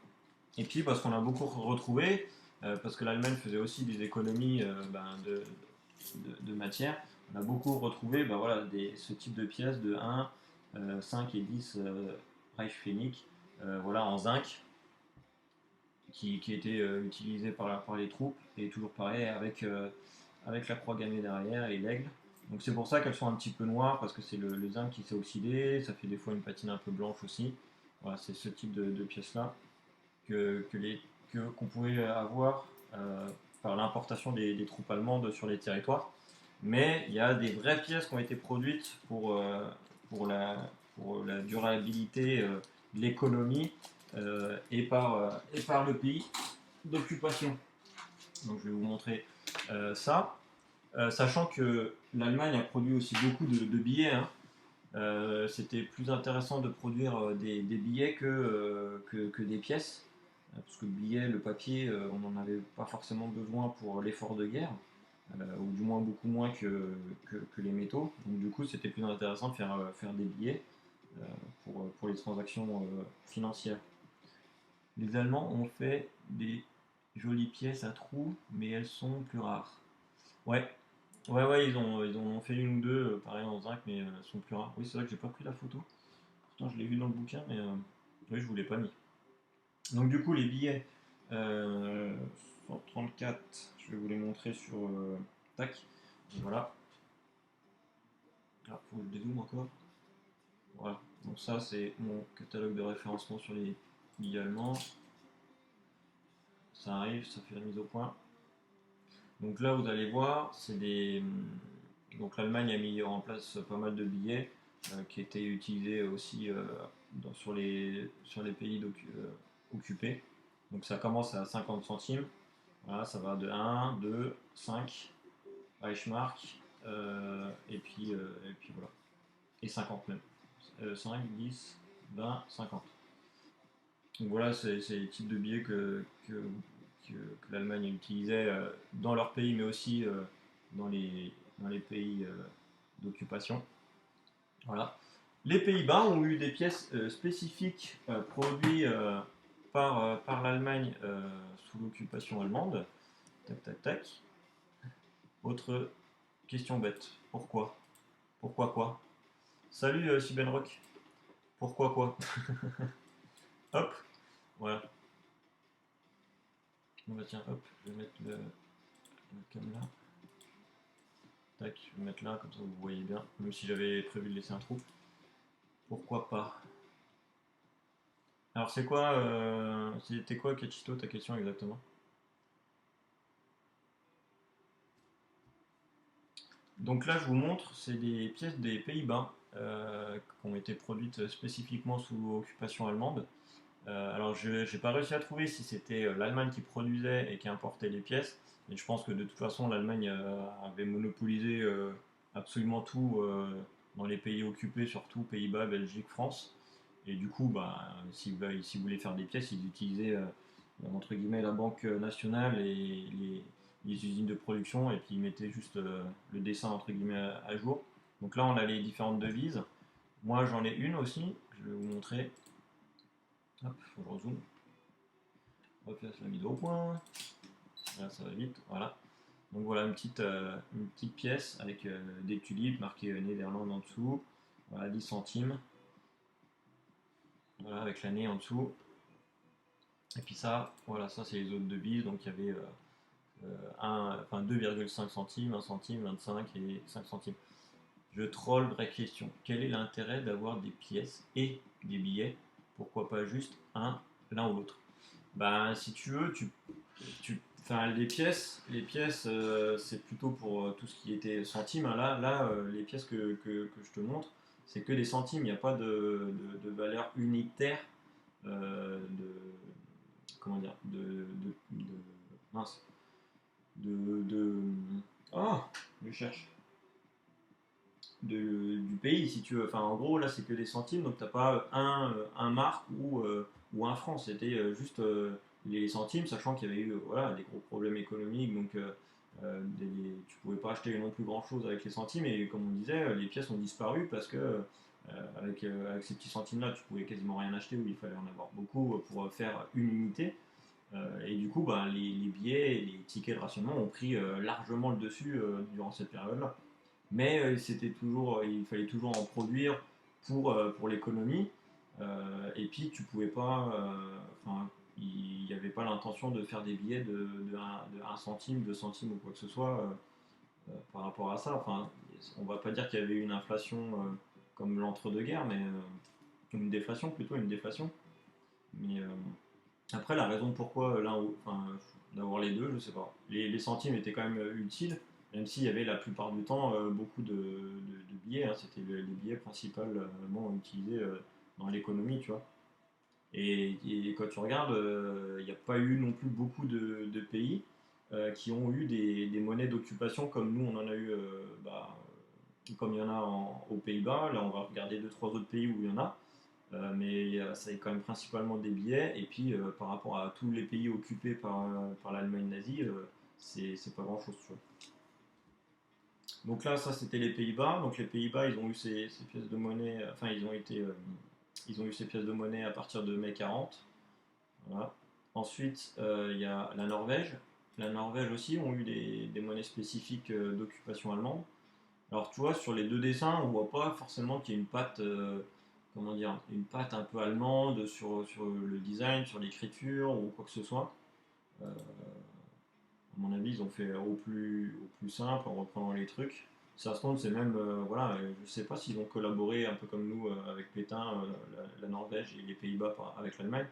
Et puis parce qu'on a beaucoup retrouvé, parce que l'Allemagne faisait aussi des économies de matière, on a beaucoup retrouvé voilà, ce type de pièces de 1, 5 et 10 Reichspfennig, voilà, en zinc, qui était utilisé par les troupes, et toujours pareil avec la croix gammée derrière et l'aigle. Donc c'est pour ça qu'elles sont un petit peu noires, parce que c'est le zinc qui s'est oxydé, ça fait des fois une patine un peu blanche aussi. Voilà, c'est ce type de pièces-là qu'on pouvait avoir par l'importation des troupes allemandes sur les territoires. Mais il y a des vraies pièces qui ont été produites pour, la, pour la durabilité de l'économie et par le pays d'occupation. Donc je vais vous montrer ça. Sachant que l'Allemagne a produit aussi beaucoup de billets, hein. C'était plus intéressant de produire des billets que des pièces. Parce que le billet, le papier, on n'en avait pas forcément besoin pour l'effort de guerre, ou du moins beaucoup moins que les métaux. Donc du coup, c'était plus intéressant de faire des billets euh, pour les transactions financières. Les Allemands ont fait des jolies pièces à trous, mais elles sont plus rares. Ouais, ouais, ils en ont fait une ou deux, pareil en zinc, mais elles sont plus rares. Oui, c'est vrai que j'ai pas pris la photo. Pourtant, je l'ai vu dans le bouquin, mais oui, je vous l'ai pas mis. Donc, du coup, les billets euh, 134, je vais vous les montrer sur. Tac. Voilà. Ah, faut que je dézoome encore. Voilà. Donc, ça, c'est mon catalogue de référencement sur les billets allemands. Ça arrive, ça fait la mise au point. Donc là, vous allez voir, c'est des. Donc l'Allemagne a mis en place pas mal de billets qui étaient utilisés aussi sur les pays occupés. Donc ça commence à 50 centimes. Voilà, ça va de 1, 2, 5, Reichsmark, et puis voilà. Et 50 même. 5, 10, 20, 50. Donc voilà, c'est les types de billets que l'Allemagne utilisait dans leur pays, mais aussi dans les pays d'occupation. Voilà. Les Pays-Bas ont eu des pièces spécifiques produites par l'Allemagne sous l'occupation allemande. Tac, tac, tac. Autre question bête. Pourquoi? Pourquoi quoi? Salut Sibenrock. Pourquoi quoi? Hop. Voilà. Bon bah tiens, hop, je vais mettre le cam là. Tac, je vais mettre là, comme ça vous voyez bien. Même si j'avais prévu de laisser un trou. Pourquoi pas? Alors c'était quoi Cachito ta question exactement? Donc là je vous montre, c'est des pièces des Pays-Bas qui ont été produites spécifiquement sous occupation allemande. Alors je n'ai pas réussi à trouver si c'était l'Allemagne qui produisait et qui importait les pièces, mais je pense que de toute façon l'Allemagne avait monopolisé absolument tout dans les pays occupés, surtout Pays-Bas, Belgique, France. Et du coup, bah, s'ils voulaient faire des pièces, ils utilisaient entre guillemets la banque nationale et les usines de production, et puis ils mettaient juste le dessin entre guillemets à jour. Donc là, on a les différentes devises. Moi, j'en ai une aussi, je vais vous montrer. Hop, faut que je rezoome. Hop, là, c'est la mise au point. Là, ça va vite, voilà. Donc voilà une petite pièce avec des tulipes marquées Néderlande en dessous. Voilà, 10 centimes. Voilà, avec l'année en dessous. Et puis ça, voilà, ça c'est les autres devises. Donc il y avait 2,5 centimes, 1 centime, 25 et 5 centimes. Je troll, vraie question. Quel est l'intérêt d'avoir des pièces et des billets? Pourquoi pas juste l'un ou l'autre? Ben, si tu veux, enfin, les pièces, c'est plutôt pour tout ce qui était centimes, hein. Là, les pièces que je te montre, c'est que des centimes. Il n'y a pas de valeur unitaire de, comment dire, mince, de, oh, je cherche, du pays, si tu veux. Enfin, en gros, là, c'est que des centimes, donc t'as pas un marque ou un franc. C'était juste les centimes, sachant qu'il y avait eu voilà, des gros problèmes économiques, donc tu pouvais pas acheter non plus grand chose avec les centimes, et comme on disait, les pièces ont disparu parce que avec ces petits centimes-là, tu pouvais quasiment rien acheter, ou il fallait en avoir beaucoup pour faire une unité. Et du coup, bah, les billets et les tickets de rationnement ont pris largement le dessus durant cette période-là. Mais il fallait toujours en produire pour l'économie. Et puis tu pouvais pas, enfin, il n'y avait pas l'intention de faire des billets de 1 centime, 2 centimes ou quoi que ce soit par rapport à ça. Enfin, on va pas dire qu'il y avait eu une inflation comme l'entre-deux-guerres, mais une déflation plutôt, une déflation. Mais après, la raison pourquoi enfin, d'avoir les deux, je sais pas. Les centimes étaient quand même utiles, même s'il y avait la plupart du temps beaucoup de billets, hein. C'était les billets principalement utilisés dans l'économie, tu vois. Et quand tu regardes, il n'y a pas eu non plus beaucoup de pays qui ont eu des monnaies d'occupation comme nous on en a eu bah, comme il y en a aux Pays-Bas. Là, on va regarder deux trois autres pays où il y en a. Mais ça est quand même principalement des billets. Et puis, par rapport à tous les pays occupés par l'Allemagne nazie, c'est pas grand-chose, tu vois. Donc là, ça, c'était les Pays-Bas. Donc les Pays-Bas, ils ont eu ces pièces de monnaie, enfin, ils ont eu ces pièces de monnaie à partir de mai 40. Voilà. Ensuite, il y a la Norvège. La Norvège aussi ont eu des monnaies spécifiques d'occupation allemande. Alors tu vois, sur les deux dessins, on voit pas forcément qu'il y a une patte, comment dire, une patte un peu allemande sur le design, sur l'écriture ou quoi que ce soit. À mon avis, ils ont fait au plus simple en reprenant les trucs. Ça se trouve, c'est même, voilà, je sais pas s'ils ont collaboré un peu comme nous avec Pétain, la Norvège et les Pays-Bas avec l'Allemagne.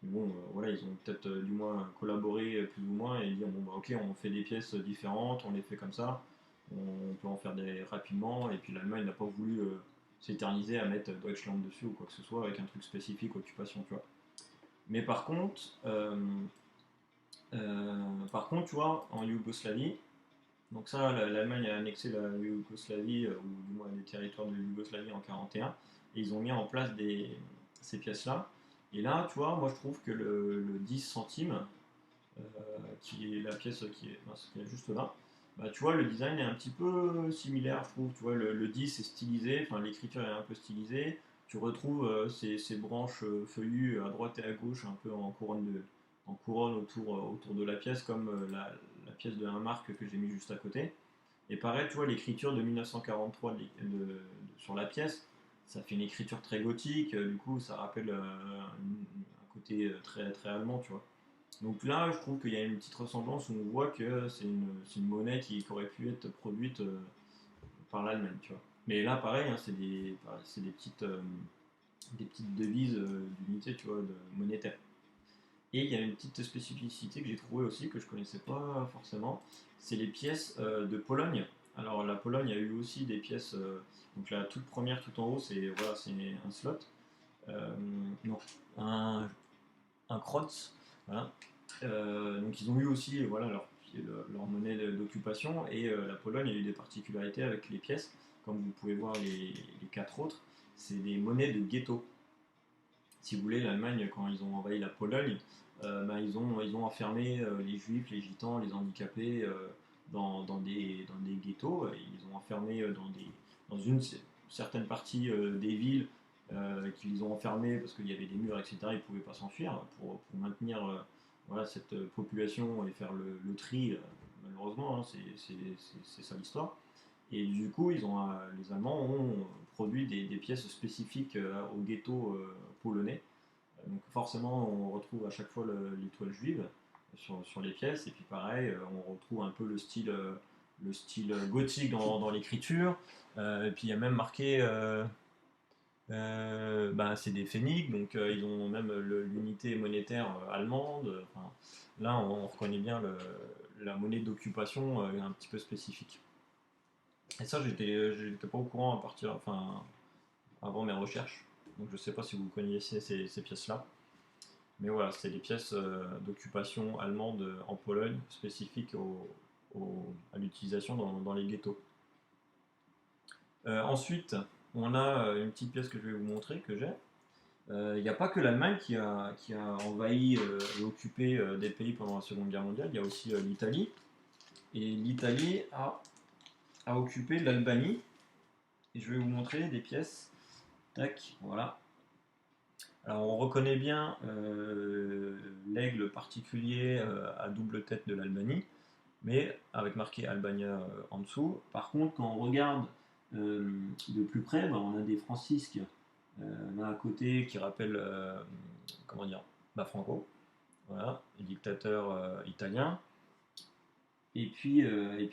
Mais bon, voilà, ils ont peut-être du moins collaboré plus ou moins et dire bon bah ok, on fait des pièces différentes, on les fait comme ça, on peut en faire des rapidement. Et puis l'Allemagne n'a pas voulu s'éterniser à mettre Deutschland dessus ou quoi que ce soit avec un truc spécifique occupation, tu vois. Mais par contre, tu vois, en Yougoslavie, donc ça, l'Allemagne a annexé la Yougoslavie ou du moins des territoires de Yougoslavie en 41, et ils ont mis en place ces pièces-là. Et là, tu vois, moi je trouve que le 10 centimes, euh, qui est la pièce qui est juste là, bah, tu vois, le design est un petit peu similaire, je trouve. Tu vois, le 10 est stylisé, enfin l'écriture est un peu stylisée. Tu retrouves ces branches feuillues à droite et à gauche, un peu en couronne autour de la pièce, comme la pièce de 1 marque que j'ai mis juste à côté. Et pareil, tu vois, l'écriture de 1943 sur la pièce, ça fait une écriture très gothique, du coup, ça rappelle un côté très, très allemand, tu vois. Donc là, je trouve qu'il y a une petite ressemblance où on voit que c'est une monnaie qui aurait pu être produite par l'Allemagne, tu vois. Mais là, pareil, hein, c'est des petites devises d'unité, tu vois, monétaire. Et il y a une petite spécificité que j'ai trouvée aussi, que je connaissais pas forcément, c'est les pièces de Pologne. Alors la Pologne a eu aussi des pièces, donc la toute première tout en haut, c'est voilà, c'est un slot, euh, non, un, un Krotz, voilà. Donc ils ont eu aussi voilà, leur monnaie d'occupation, et la Pologne a eu des particularités avec les pièces, comme vous pouvez voir les quatre autres, c'est des monnaies de ghetto. Si vous voulez, l'Allemagne, quand ils ont envahi la Pologne, bah, ils ont enfermé les juifs, les gitans, les handicapés dans des ghettos. Ils ont enfermé dans une certaine partie des villes qu'ils les ont enfermés parce qu'il y avait des murs, etc. Ils ne pouvaient pas s'enfuir pour maintenir voilà, cette population et faire le tri. Malheureusement, hein, c'est ça l'histoire. Et du coup, les Allemands ont produit des pièces spécifiques au ghetto polonais. Donc forcément, on retrouve à chaque fois l'étoile juive sur les pièces. Et puis pareil, on retrouve un peu le style gothique dans l'écriture. Et puis il y a même marqué, bah, c'est des pfennig, donc ils ont même l'unité monétaire allemande. Enfin, là, on reconnaît bien la monnaie d'occupation un petit peu spécifique. Et ça, j'étais pas au courant enfin, avant mes recherches. Donc je sais pas si vous connaissiez ces pièces-là. Mais voilà, c'est des pièces d'occupation allemande en Pologne, spécifiques à l'utilisation dans les ghettos. Ensuite, on a une petite pièce que je vais vous montrer, que j'ai. Il n'y a pas que l'Allemagne qui a envahi et occupé des pays pendant la Seconde Guerre mondiale, il y a aussi l'Italie. Et l'Italie a occupé l'Albanie. Et je vais vous montrer des pièces. Tac, voilà. Alors on reconnaît bien l'aigle particulier à double tête de l'Albanie, mais avec marqué Albania en dessous. Par contre, quand on regarde de plus près, bah, on a des francisques là à côté qui rappellent, comment dire, bah, Franco, voilà, le dictateur italien. Et puis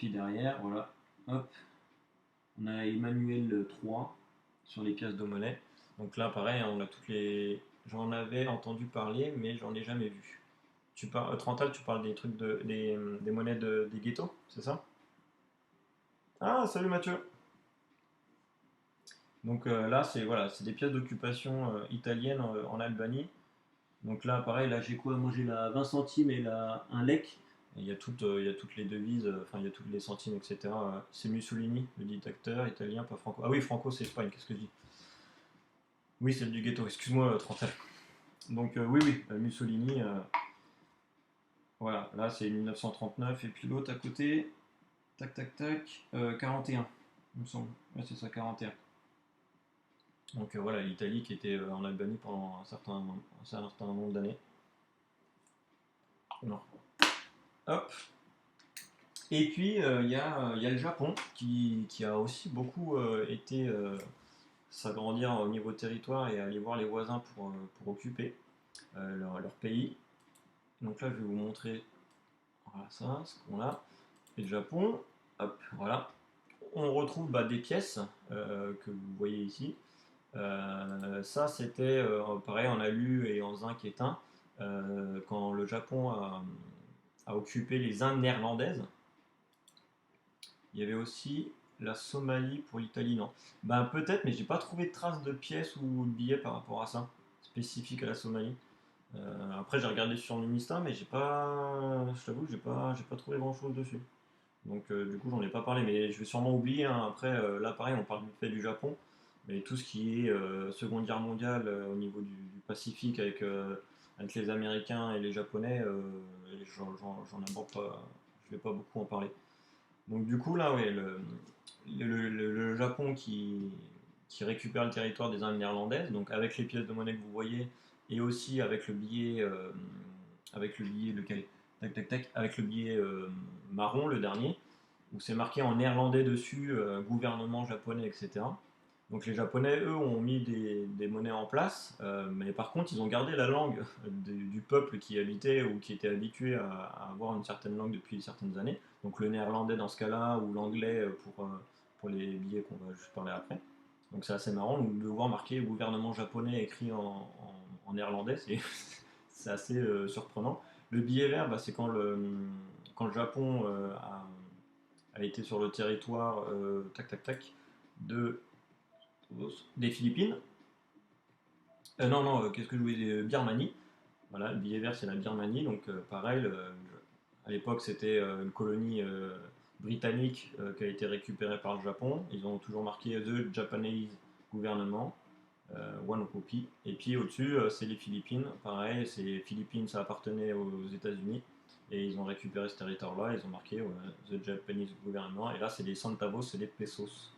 derrière, voilà, hop, on a Emmanuel III sur les pièces de monnaie. Donc là, pareil, on a toutes les. J'en avais entendu parler, mais j'en ai jamais vu. Trantal, tu parles des trucs des monnaies des ghettos, c'est ça? Ah, salut Mathieu. Donc là, c'est voilà, c'est des pièces d'occupation italiennes en Albanie. Donc là, pareil, là j'ai quoi? Moi j'ai la 20 centimes et un lek. Il y a toutes les devises, enfin il y a toutes les centimes, etc. C'est Mussolini, le dictateur italien, pas Franco. Ah oui, Franco c'est Espagne, qu'est-ce que je dis? Oui, c'est du ghetto, excuse-moi, Trentel. Donc oui, oui, Mussolini, voilà, là c'est 1939, et puis l'autre à côté, tac tac tac, 41, il me semble. Ouais, c'est ça, 41. Donc voilà, l'Italie qui était en Albanie pendant un certain nombre d'années. Non. Hop. Et puis il y a le Japon qui a aussi beaucoup été s'agrandir au niveau territoire et aller voir les voisins pour occuper leur pays. Donc là, je vais vous montrer voilà, ça, ce qu'on a. Et le Japon, hop, voilà. On retrouve des pièces que vous voyez ici. Ça, c'était pareil en alu et en zinc éteint quand le Japon a occupé les Indes néerlandaises. Il y avait aussi la Somalie pour l'Italie, non. Ben peut-être, mais j'ai pas trouvé de traces de pièces ou de billets par rapport à ça, spécifique à la Somalie. Après, j'ai regardé sur Minista, mais j'ai pas, je t'avoue que j'ai pas trouvé grand-chose dessus. Donc du coup, j'en ai pas parlé, mais je vais sûrement oublier, hein. Après, là, pareil, on parle vite fait du Japon, mais tout ce qui est Seconde Guerre mondiale au niveau du Pacifique avec les Américains et les Japonais, j'en aborde pas, je vais pas beaucoup en parler. Donc du coup, là, ouais, le Japon qui récupère le territoire des Indes néerlandaises, donc avec les pièces de monnaie que vous voyez, et aussi avec le billet lequel, tac tac tac, avec le billet marron, le dernier, où c'est marqué en néerlandais dessus, gouvernement japonais, etc. Donc les Japonais, eux, ont mis des monnaies en place, mais par contre, ils ont gardé la langue du peuple qui habitait ou qui était habitué à avoir une certaine langue depuis certaines années. Donc le néerlandais dans ce cas-là, ou l'anglais pour les billets qu'on va juste parler après. Donc c'est assez marrant de voir marqué gouvernement japonais écrit en néerlandais, c'est assez surprenant. Le billet vert, c'est quand le Japon a été sur le territoire tac tac tac de des Philippines. Non, non, qu'est-ce que je voulais dire Birmanie. Voilà, le billet vert, c'est la Birmanie. Donc, pareil, à l'époque, c'était une colonie britannique qui a été récupérée par le Japon. Ils ont toujours marqué The Japanese Government, One Rupee. Et puis au-dessus, c'est les Philippines. Pareil, c'est les Philippines, ça appartenait aux États-Unis. Et ils ont récupéré ce territoire-là, ils ont marqué The Japanese Government. Et là, c'est les centavos, c'est les pesos.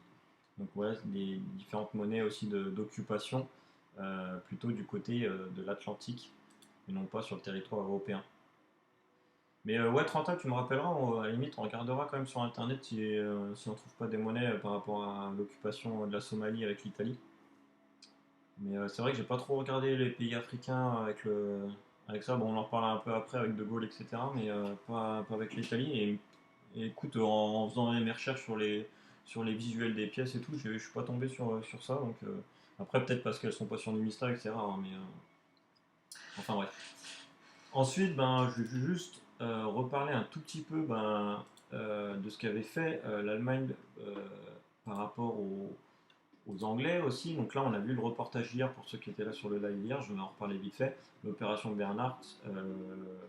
Donc ouais, des différentes monnaies aussi d'occupation, plutôt du côté de l'Atlantique, et non pas sur le territoire européen. Mais ouais, Trentin, tu me rappelleras, à la limite, on regardera quand même sur Internet si on trouve pas des monnaies par rapport à l'occupation de la Somalie avec l'Italie. Mais c'est vrai que j'ai pas trop regardé les pays africains avec ça. Bon, on en reparlera un peu après avec De Gaulle, etc. Mais pas avec l'Italie. Et écoute, en faisant mes recherches sur les visuels des pièces et tout, je suis pas tombé sur ça. Donc, après, peut-être parce qu'elles sont pas sur Nimista, etc. Mais enfin, bref. Ensuite, je vais juste reparler un tout petit peu de ce qu'avait fait l'Allemagne euh, par rapport aux Anglais aussi. Donc là, on a vu le reportage hier pour ceux qui étaient là sur le live hier, je vais en reparler vite fait. L'opération Bernhardt,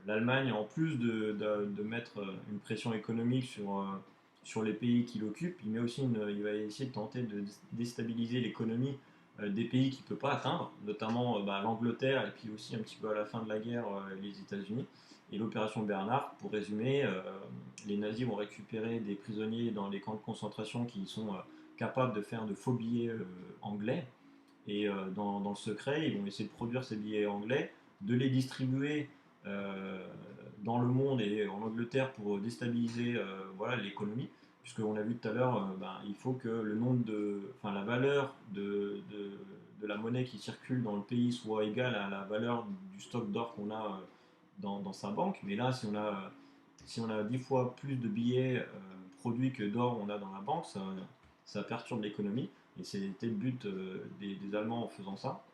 l'Allemagne, en plus de mettre une pression économique sur les pays qui l'occupent, il va essayer de tenter de déstabiliser l'économie des pays qu'il ne peut pas atteindre, notamment l'Angleterre et puis aussi un petit peu à la fin de la guerre les États-Unis. Et l'opération Bernard, pour résumer, les nazis vont récupérer des prisonniers dans les camps de concentration qui sont capables de faire de faux billets anglais. Et dans le secret, ils vont essayer de produire ces billets anglais, de les distribuer dans le monde et en Angleterre pour déstabiliser voilà, l'économie. Puisqu'on a vu tout à l'heure, il faut que la valeur de la monnaie qui circule dans le pays soit égale à la valeur du stock d'or qu'on a dans sa banque. Mais là, si on a 10 fois plus de billets produits que d'or on a dans la banque, ça perturbe l'économie. Et c'était le but des Allemands en faisant ça.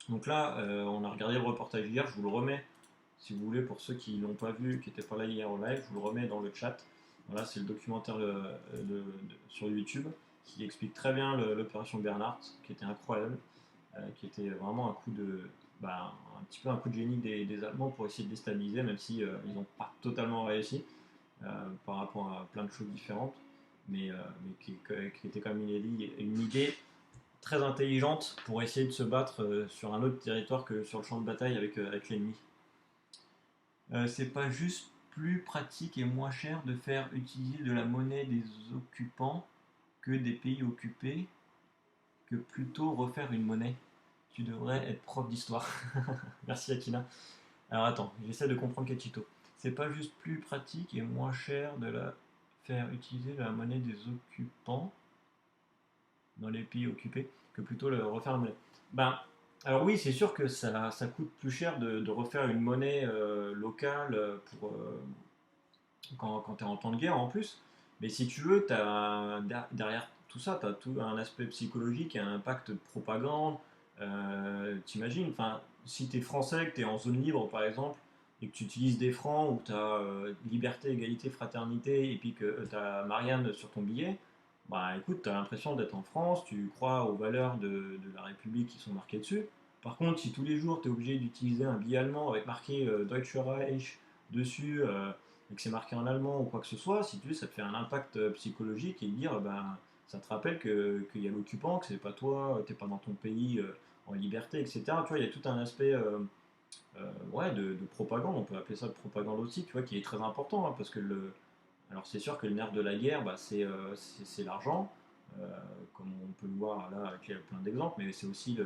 Donc là, on a regardé le reportage hier, je vous le remets, si vous voulez, pour ceux qui ne l'ont pas vu, qui n'étaient pas là hier en live, je vous le remets dans le chat. Voilà, c'est le documentaire sur YouTube qui explique très bien l'opération Bernhardt, qui était incroyable, qui était vraiment un coup un petit peu un coup de génie des Allemands pour essayer de déstabiliser, même si ils n'ont pas totalement réussi par rapport à plein de choses différentes, mais qui était quand même une idée très intelligente pour essayer de se battre sur un autre territoire que sur le champ de bataille avec l'ennemi. C'est pas juste plus pratique et moins cher de faire utiliser de la monnaie des occupants que des pays occupés que plutôt refaire une monnaie. Tu devrais être prof d'histoire. Merci Akina. Alors attends, j'essaie de comprendre Kachito. C'est pas juste plus pratique et moins cher de la faire utiliser la monnaie des occupants dans les pays occupés que plutôt le refaire la monnaie. Ben, alors oui, c'est sûr que ça coûte plus cher de refaire une monnaie locale quand tu es en temps de guerre en plus. Mais si tu veux, derrière tout ça, tu as tout un aspect psychologique et un impact de propagande. T'imagines, enfin, si tu es français, que tu es en zone libre par exemple, et que tu utilises des francs où tu as liberté, égalité, fraternité, et puis que tu as Marianne sur ton billet, bah écoute, tu as l'impression d'être en France, tu crois aux valeurs de la République qui sont marquées dessus. Par contre, si tous les jours tu es obligé d'utiliser un billet allemand avec marqué Deutsche Reich dessus, et que c'est marqué en allemand ou quoi que ce soit, si tu veux, ça te fait un impact psychologique et dire, ben, ça te rappelle qu'il y a l'occupant, que c'est pas toi, t'es pas dans ton pays en liberté, etc. Tu vois, il y a tout un aspect ouais, de propagande, on peut appeler ça de propagande aussi, tu vois, qui est très important, hein, parce que alors c'est sûr que le nerf de la guerre, bah, c'est l'argent, euh, comme on peut le voir là avec plein d'exemples, mais c'est aussi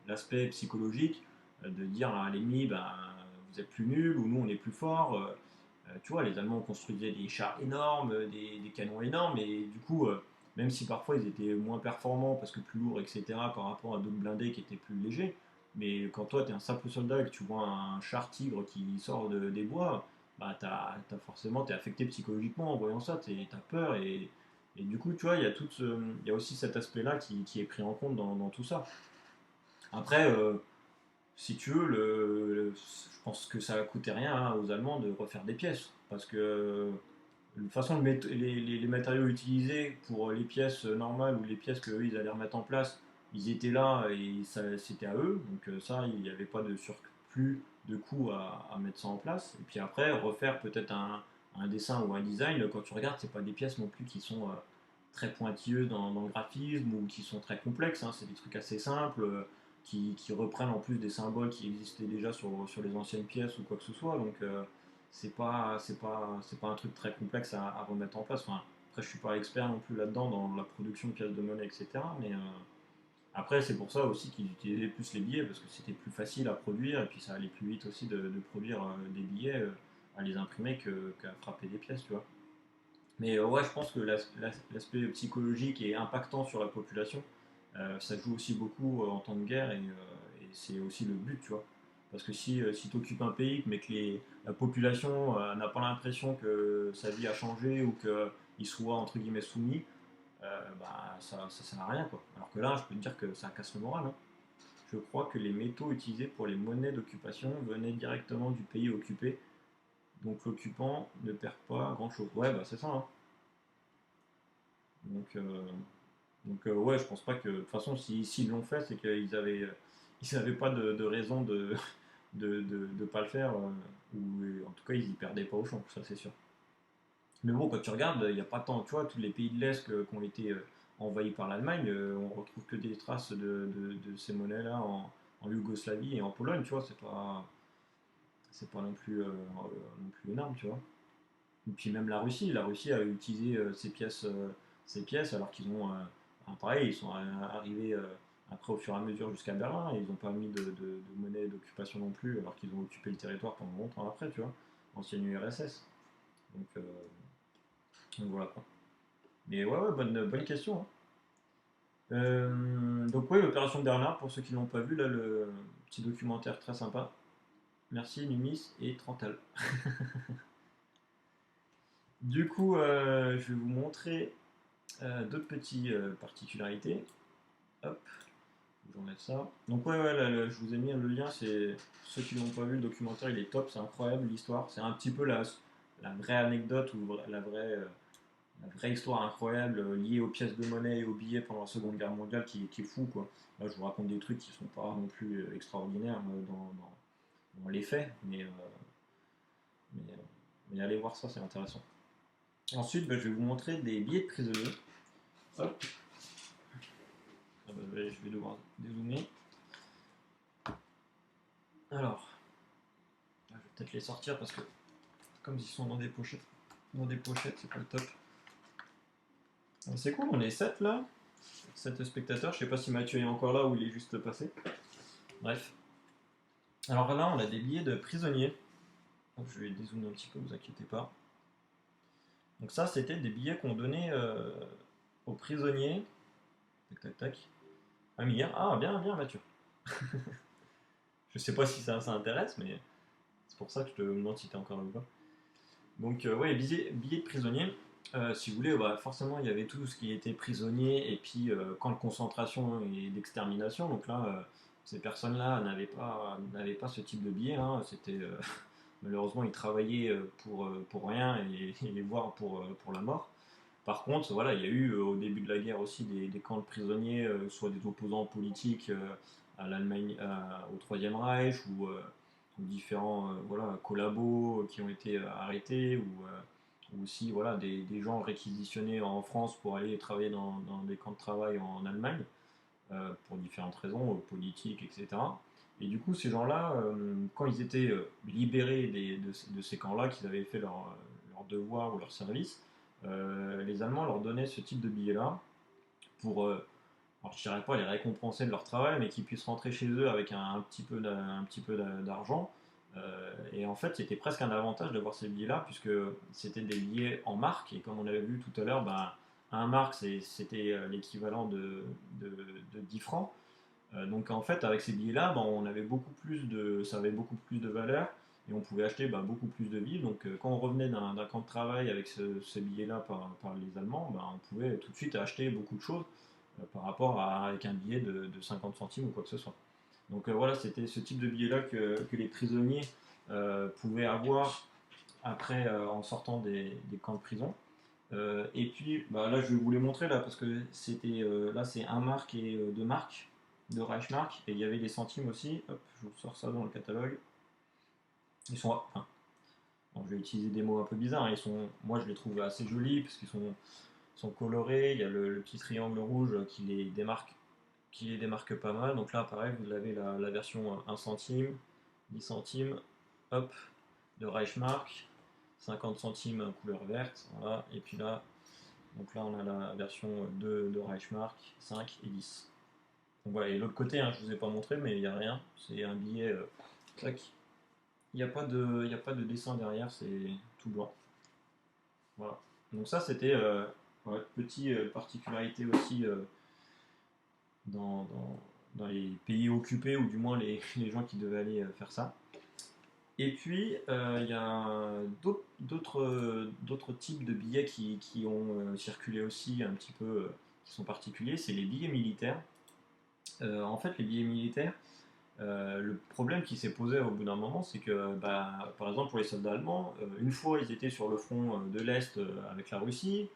l'aspect psychologique de dire à l'ennemi, ben, vous êtes plus nul ou nous on est plus fort. Tu vois, les Allemands construisaient des chars énormes, des canons énormes, et du coup, même si parfois ils étaient moins performants parce que plus lourds, etc., par rapport à d'autres blindés qui étaient plus légers, mais quand toi tu es un simple soldat et que tu vois un char tigre qui sort des bois, bah forcément, t'es affecté psychologiquement en voyant ça, t'as peur, et du coup, tu vois, il y a aussi cet aspect-là qui est pris en compte dans tout ça. Après, si tu veux, je pense que ça coûtait rien hein, aux Allemands de refaire des pièces. Parce que de toute façon, les matériaux utilisés pour les pièces normales ou les pièces qu'eux ils allaient remettre en place, ils étaient là et c'était à eux. Donc ça, il n'y avait pas de surplus de coûts à mettre ça en place. Et puis après, refaire peut-être un dessin ou un design, quand tu regardes, c'est pas des pièces non plus qui sont très pointilleuses dans le graphisme ou qui sont très complexes. Hein. C'est des trucs assez simples. Qui reprennent en plus des symboles qui existaient déjà sur les anciennes pièces ou quoi que ce soit. Donc c'est pas un truc très complexe à remettre en place. Enfin, après, je suis pas expert non plus là-dedans dans la production de pièces de monnaie, etc. Mais après, c'est pour ça aussi qu'ils utilisaient plus les billets parce que c'était plus facile à produire et puis ça allait plus vite aussi de produire des billets à les imprimer qu'à frapper des pièces, tu vois. Mais ouais, je pense que l'aspect psychologique et impactant sur la population, ça joue aussi beaucoup en temps de guerre et c'est aussi le but, tu vois. Parce que si tu occupes un pays, mais que la population n'a pas l'impression que sa vie a changé ou qu'il soit entre guillemets soumis, bah, ça sert à rien, quoi. Alors que là, je peux te dire que ça casse le moral. Hein. Je crois que les métaux utilisés pour les monnaies d'occupation venaient directement du pays occupé, donc l'occupant ne perd pas grand-chose. Ouais, bah c'est ça. Hein. Donc, ouais, je pense pas que. De toute façon, s'ils l'ont fait, c'est ils avaient pas de raison de pas le faire. Ou en tout cas, ils y perdaient pas au champ, ça c'est sûr. Mais bon, quand tu regardes, il n'y a pas tant. Tu vois, tous les pays de l'Est qui ont été envahis par l'Allemagne, on retrouve que des traces de ces monnaies-là en Yougoslavie et en Pologne, tu vois, c'est pas non plus, non plus énorme, tu vois. Et puis même la Russie a utilisé ces pièces alors qu'ils ont, pareil, ils sont arrivés après au fur et à mesure jusqu'à Berlin et ils n'ont pas mis de monnaie d'occupation non plus alors qu'ils ont occupé le territoire pendant longtemps après, tu vois, ancienne URSS. Donc, euh, donc voilà quoi. Mais ouais, ouais bonne question. Hein. Donc oui, l'opération Bernard, pour ceux qui ne l'ont pas vu, là, le petit documentaire très sympa. Merci Numis et Trantal. Du coup, je vais vous montrer d'autres petites particularités. Hop, j'enlève ça. Donc ouais, ouais là, je vous ai mis le lien, c'est ceux qui n'ont pas vu le documentaire, il est top, c'est incroyable l'histoire. C'est un petit peu la vraie anecdote ou la vraie Une vraie histoire incroyable liée aux pièces de monnaie et aux billets pendant la Seconde Guerre mondiale qui est fou, quoi. Là, je vous raconte des trucs qui sont pas non plus extraordinaires dans les faits, mais, mais allez voir ça, c'est intéressant. Ensuite, bah, je vais vous montrer des billets de prisonniers. Hop. Ah bah, je vais devoir dézoomer. Alors, je vais peut-être les sortir parce que comme ils sont dans des pochettes, c'est pas le top. C'est cool, on est 7 là, 7 spectateurs. Je sais pas si Mathieu est encore là ou il est juste passé. Bref. Alors là, on a des billets de prisonniers. Donc, je vais dézoomer un petit peu, vous inquiétez pas. Donc ça, c'était des billets qu'on donnait aux prisonniers. Tac, tac, tac. Ah, bien, bien, Mathieu. Je sais pas si ça intéresse, mais c'est pour ça que je te demande si t'es encore là ou pas. Donc, ouais, billets de prisonniers. Si vous voulez, bah, forcément, il y avait tout ce qui était prisonnier et puis camp de concentration et d'extermination. Donc là, ces personnes-là n'avaient pas ce type de billet, hein. C'était malheureusement, ils travaillaient pour rien et voire pour la mort. Par contre, voilà, il y a eu au début de la guerre aussi des camps de prisonniers, soit des opposants politiques à l'Allemagne, au Troisième Reich ou différents voilà, collabos qui ont été arrêtés ou aussi voilà, des gens réquisitionnés en France pour aller travailler dans des camps de travail en Allemagne pour différentes raisons politiques, etc. Et du coup, ces gens-là, quand ils étaient libérés de ces camps-là, qu'ils avaient fait leur devoir ou leur service, les Allemands leur donnaient ce type de billet-là pour, alors je dirais pas les récompenser de leur travail, mais qu'ils puissent rentrer chez eux avec un petit peu d'argent. Et en fait, c'était presque un avantage d'avoir ces billets-là, puisque c'était des billets en marque, et comme on avait vu tout à l'heure, bah, un marque, c'était l'équivalent de 10 francs. Donc en fait, avec ces billets-là, bah, ça avait beaucoup plus de valeur et on pouvait acheter bah, beaucoup plus de vivres. Donc quand on revenait d'un camp de travail avec ce billet-là par les Allemands, bah, on pouvait tout de suite acheter beaucoup de choses par rapport avec un billet de 50 centimes ou quoi que ce soit. Donc voilà, c'était ce type de billet-là que les prisonniers pouvaient avoir après en sortant des camps de prison. Et puis bah, là, je vais vous les montrer là parce que là, c'est un marque et deux marques de Reichsmark et il y avait des centimes aussi. Hop, je vous sors ça dans le catalogue. Ils sont, enfin, bon, je vais utiliser des mots un peu bizarres. Moi, je les trouve assez jolis parce sont colorés. Il y a le petit triangle rouge qui les démarque pas mal. Donc là, pareil, vous avez la version 1 centime, 10 centimes, hop, de Reichsmark, 50 centimes couleur verte, voilà. Et puis là, donc là, on a la version 2 de Reichsmark, 5 et 10. Donc voilà, et l'autre côté, hein, je ne vous ai pas montré, mais il n'y a rien. C'est un billet. Tac. Il y a pas de dessin derrière, c'est tout blanc. Voilà. Donc ça, c'était ouais, petite particularité aussi dans, dans, dans les pays occupés, ou du moins les gens qui devaient aller faire ça. Et puis, il y a d'autres types de billets qui ont circulé aussi un petit peu, qui sont particuliers, c'est les billets militaires. En fait, les billets militaires, le problème qui s'est posé au bout d'un moment, c'est que, bah, par exemple, pour les soldats allemands, une fois ils étaient sur le front de l'Est avec la Russie,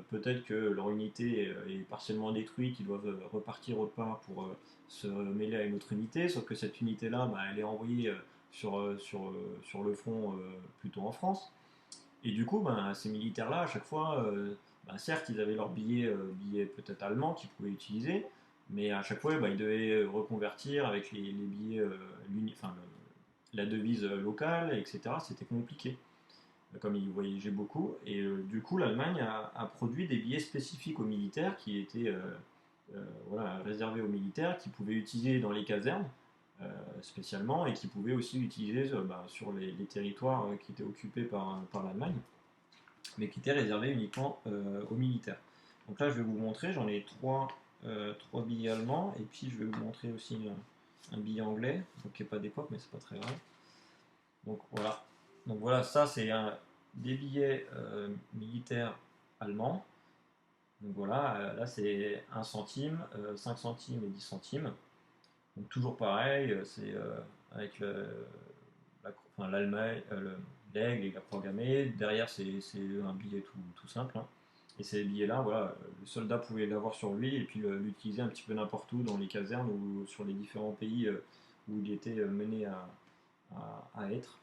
peut-être que leur unité est partiellement détruite, ils doivent repartir autre part pour se mêler à une autre unité, sauf que cette unité-là, bah, elle est envoyée sur le front plutôt en France. Et du coup, bah, ces militaires-là, à chaque fois, bah, certes, ils avaient leurs billets peut-être allemands qu'ils pouvaient utiliser, mais à chaque fois, bah, ils devaient reconvertir avec les billets, enfin, la devise locale, etc. C'était compliqué, comme ils voyageaient beaucoup. Et du coup, l'Allemagne a produit des billets spécifiques aux militaires qui étaient voilà, réservés aux militaires, qui pouvaient utiliser dans les casernes spécialement et qui pouvaient aussi utiliser bah, sur les territoires qui étaient occupés par l'Allemagne, mais qui étaient réservés uniquement aux militaires. Donc là, je vais vous montrer, j'en ai trois billets allemands, et puis je vais vous montrer aussi un billet anglais, donc qui n'est pas d'époque, mais c'est pas très grave. Donc voilà. Donc voilà, ça c'est des billets militaires allemands. Donc voilà, là c'est 1 centime, 5 centimes et 10 centimes. Donc toujours pareil, c'est avec enfin, l'Allemagne, l'aigle et la croix gammée. Derrière c'est un billet tout simple, hein. Et ces billets-là, voilà, le soldat pouvait l'avoir sur lui et puis l'utiliser un petit peu n'importe où dans les casernes ou sur les différents pays où il était mené à être.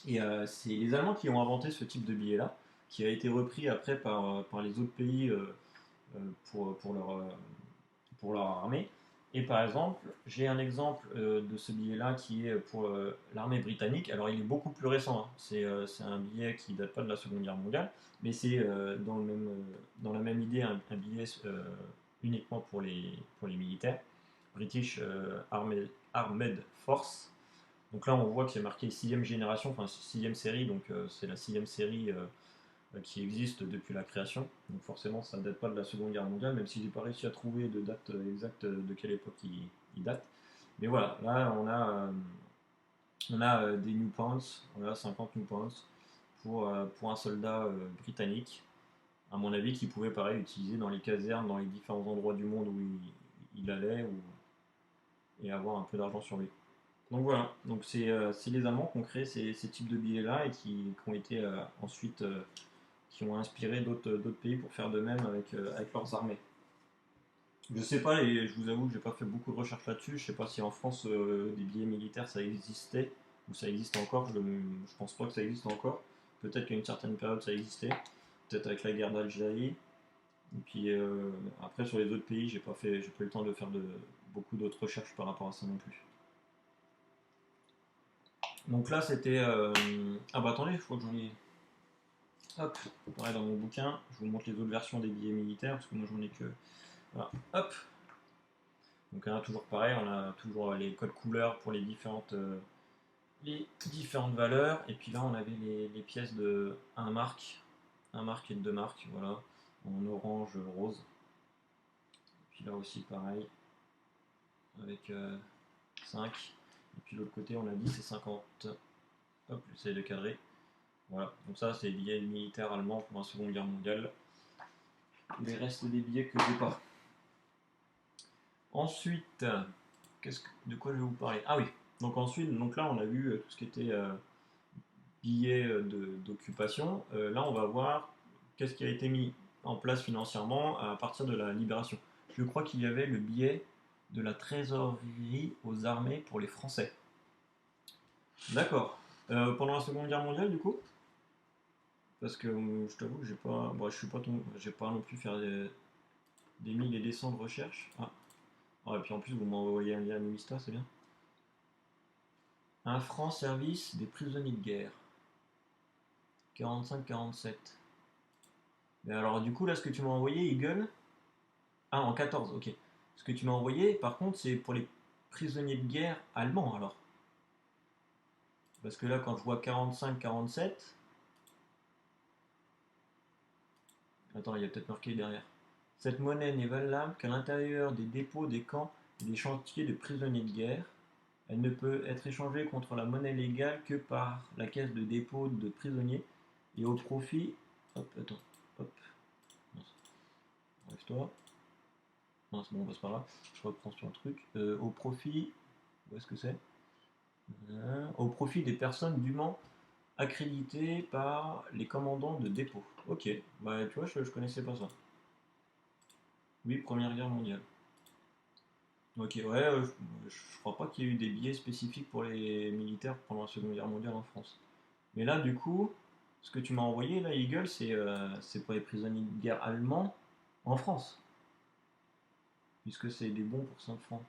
Et c'est les Allemands qui ont inventé ce type de billet-là, qui a été repris après par les autres pays euh, pour leur armée. Et par exemple, j'ai un exemple de ce billet-là qui est pour l'armée britannique. Alors il est beaucoup plus récent, hein. C'est un billet qui date pas de la Seconde Guerre mondiale, mais c'est dans la même idée un billet uniquement pour les militaires. British Armed Force. Donc là on voit que c'est marqué sixième génération, enfin sixième série, donc c'est la sixième série qui existe depuis la création. Donc forcément, ça ne date pas de la Seconde Guerre mondiale, même si j'ai pas réussi à trouver de date exacte de quelle époque il date. Mais voilà, là on a des New Pounds, on a 50 New Pounds pour un soldat britannique, à mon avis, qui pouvait pareil utiliser dans les casernes, dans les différents endroits du monde où il allait, et avoir un peu d'argent sur lui. Donc voilà, donc c'est les Allemands qui ont créé ces types de billets-là et qui ont été ensuite qui ont inspiré d'autres pays pour faire de même avec leurs armées. Je sais pas, et je vous avoue que j'ai pas fait beaucoup de recherches là-dessus. Je sais pas si en France des billets militaires ça existait ou ça existe encore. Je pense pas que ça existe encore. Peut-être qu'à une certaine période ça existait. Peut-être avec la guerre d'Algérie. Et puis après sur les autres pays, j'ai pas eu le temps de faire beaucoup d'autres recherches par rapport à ça non plus. Donc là c'était ah bah attendez, je crois que j'en ai. Hop, pareil dans mon bouquin, je vous montre les autres versions des billets militaires parce que moi j'en ai que. Voilà. Hop. Donc là, toujours pareil, on a toujours les codes couleurs pour les différentes valeurs. Et puis là, on avait les pièces de un marque et 2 marques, voilà, en orange, rose. Et puis là aussi, pareil, avec 5. Et puis l'autre côté, on a 10 et 50. Hop, j'essaie de cadrer. Voilà, donc ça, c'est les billets militaires allemands pour la Seconde Guerre mondiale. Les restes des billets que j'ai pas. Ensuite, de quoi je vais vous parler? Ah oui, donc ensuite, donc là, on a vu tout ce qui était billets d'occupation. Là, on va voir qu'est-ce qui a été mis en place financièrement à partir de la libération. Je crois qu'il y avait le billet de la trésorerie aux armées pour les Français. D'accord. Pendant la Seconde Guerre mondiale, du coup? Parce que je t'avoue que j'ai pas, bon, je suis pas j'ai pas non plus faire des mille et des cents de recherche. Ah. Ah, et puis en plus, vous m'envoyez un lien à Mimista, c'est bien. Un franc service des prisonniers de guerre. 45-47. Mais alors, du coup, là, ce que tu m'as envoyé, Eagle. Ah, en 14, ok. Ce que tu m'as envoyé, par contre, c'est pour les prisonniers de guerre allemands, alors. Parce que là, quand je vois 45-47. Attends, il y a peut-être marqué derrière. Cette monnaie n'est valable qu'à l'intérieur des dépôts des camps et des chantiers de prisonniers de guerre. Elle ne peut être échangée contre la monnaie légale que par la caisse de dépôt de prisonniers et au profit. Hop, attends. Hop. Enlève-toi. Non, c'est bon, c'est pas grave. Je reprends sur le truc. Au profit. Où est-ce que c'est? Au profit des personnes dûment accréditées par les commandants de dépôt. Ok, bah tu vois, je connaissais pas ça. Oui, Première Guerre mondiale. Ok, ouais, je crois pas qu'il y ait eu des billets spécifiques pour les militaires pendant la Seconde Guerre mondiale en France. Mais là, du coup, ce que tu m'as envoyé, là, Eagle, c'est pour les prisonniers de guerre allemands en France, puisque c'est des bons pour 5 francs.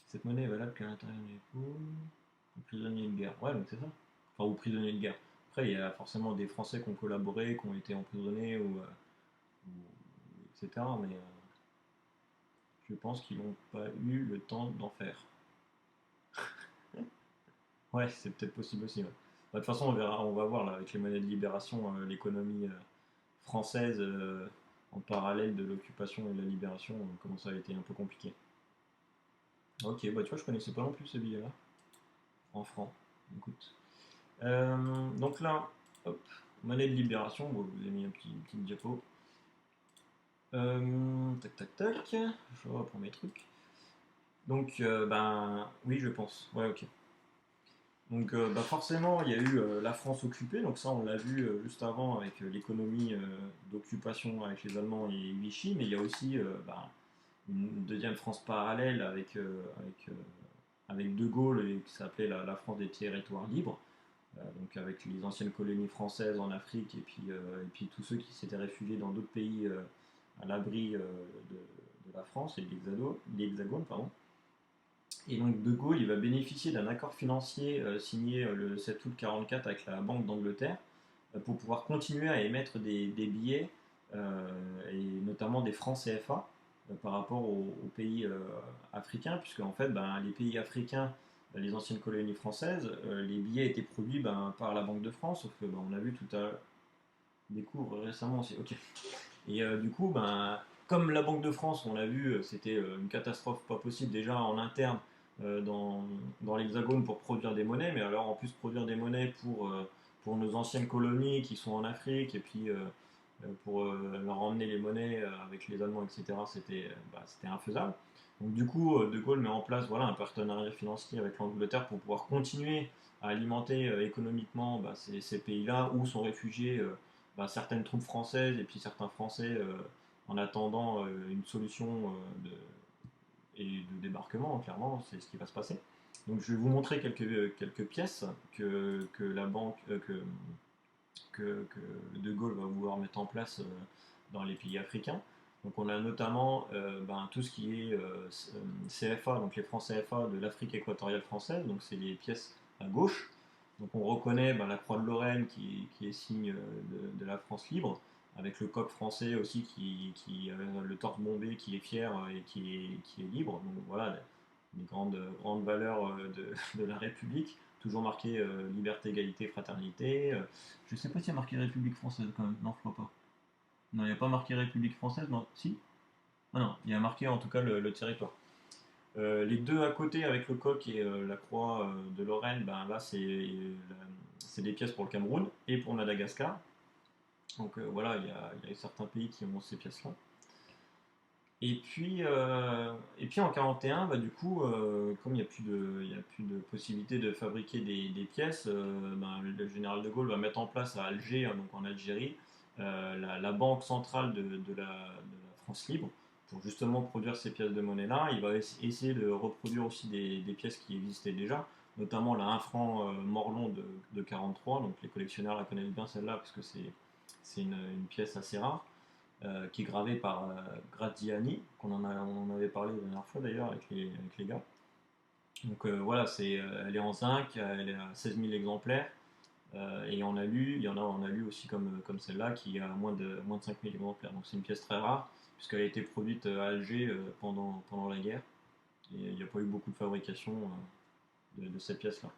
Cette monnaie est valable qu'à l'intérieur du dépôt. Prisonniers de guerre. Ouais, donc c'est ça. Enfin, ou prisonniers de guerre. Après, il y a forcément des Français qui ont collaboré, qui ont été emprisonnés, etc. Mais je pense qu'ils n'ont pas eu le temps d'en faire. Ouais, c'est peut-être possible aussi. Ouais. Bah, de toute façon, on verra, on va voir là, avec les monnaies de libération, l'économie française en parallèle de l'occupation et de la libération, comment ça a été un peu compliqué. Ok, bah tu vois, je connaissais pas non plus ce billet-là, en francs. Écoute. Donc là, hop, monnaie de libération, bon, je vous ai mis une petite diapo. Tac tac tac, je reprends mes trucs. Donc, ben oui, je pense. Ouais, ok. Donc forcément, il y a eu la France occupée, donc ça on l'a vu juste avant avec l'économie d'occupation avec les Allemands et Vichy, mais il y a aussi une deuxième France parallèle avec De Gaulle et qui s'appelait la France des territoires libres, donc avec les anciennes colonies françaises en Afrique et puis tous ceux qui s'étaient réfugiés dans d'autres pays à l'abri de la France et de l'Hexagone, pardon. Et donc De Gaulle, il va bénéficier d'un accord financier signé le 7 août 1944 avec la Banque d'Angleterre pour pouvoir continuer à émettre des billets et notamment des francs CFA par rapport aux pays africains, puisque en fait, les pays africains, les anciennes colonies françaises, les billets étaient produits par la Banque de France, sauf que on a vu tout à découvre récemment aussi. Ok. Et du coup, comme la Banque de France, on l'a vu, c'était une catastrophe pas possible déjà en interne euh, dans, dans l'Hexagone pour produire des monnaies, mais alors en plus produire des monnaies pour nos anciennes colonies qui sont en Afrique, et puis pour leur emmener les monnaies avec les Allemands, etc., c'était infaisable. Donc du coup, De Gaulle met en place voilà, un partenariat financier avec l'Angleterre pour pouvoir continuer à alimenter économiquement ces pays-là où sont réfugiés certaines troupes françaises et puis certains Français en attendant une solution et de débarquement, clairement, c'est ce qui va se passer. Donc je vais vous montrer quelques pièces que la banque, que De Gaulle va vouloir mettre en place dans les pays africains. Donc on a notamment tout ce qui est CFA, donc les francs CFA de l'Afrique équatoriale française, donc c'est les pièces à gauche. Donc on reconnaît la croix de Lorraine qui est signe de la France libre, avec le coq français aussi qui le torse bombé qui est fier et qui est libre. Donc voilà les grandes valeurs de la République, toujours marqué liberté, égalité, fraternité. Je sais pas s'il y a marqué République française quand même. Non, je crois pas. Non, il n'y a pas marqué République française, non. Si. Ah non, il y a marqué en tout cas le territoire. Les deux à côté avec le coq et la croix de Lorraine, là c'est des pièces pour le Cameroun et pour Madagascar. Donc voilà, il y a certains pays qui ont ces pièces-là. Et puis en 41, du coup, comme il y a plus de possibilité de fabriquer des pièces, le général de Gaulle va mettre en place à Alger, hein, donc en Algérie, la banque centrale de la France libre pour justement produire ces pièces de monnaie-là. Il va essayer de reproduire aussi des pièces qui existaient déjà, notamment la 1 franc Morlon de 43. Donc les collectionneurs la connaissent bien celle-là parce que c'est une pièce assez rare qui est gravé par Graziani, on en avait parlé la dernière fois d'ailleurs avec les gars. Donc voilà, elle est en zinc, elle est à 16 000 exemplaires, et on a lu aussi comme celle-là qui a moins de 5 000 exemplaires. Donc c'est une pièce très rare, puisqu'elle a été produite à Alger pendant la guerre, et il n'y a pas eu beaucoup de fabrication de cette pièce-là.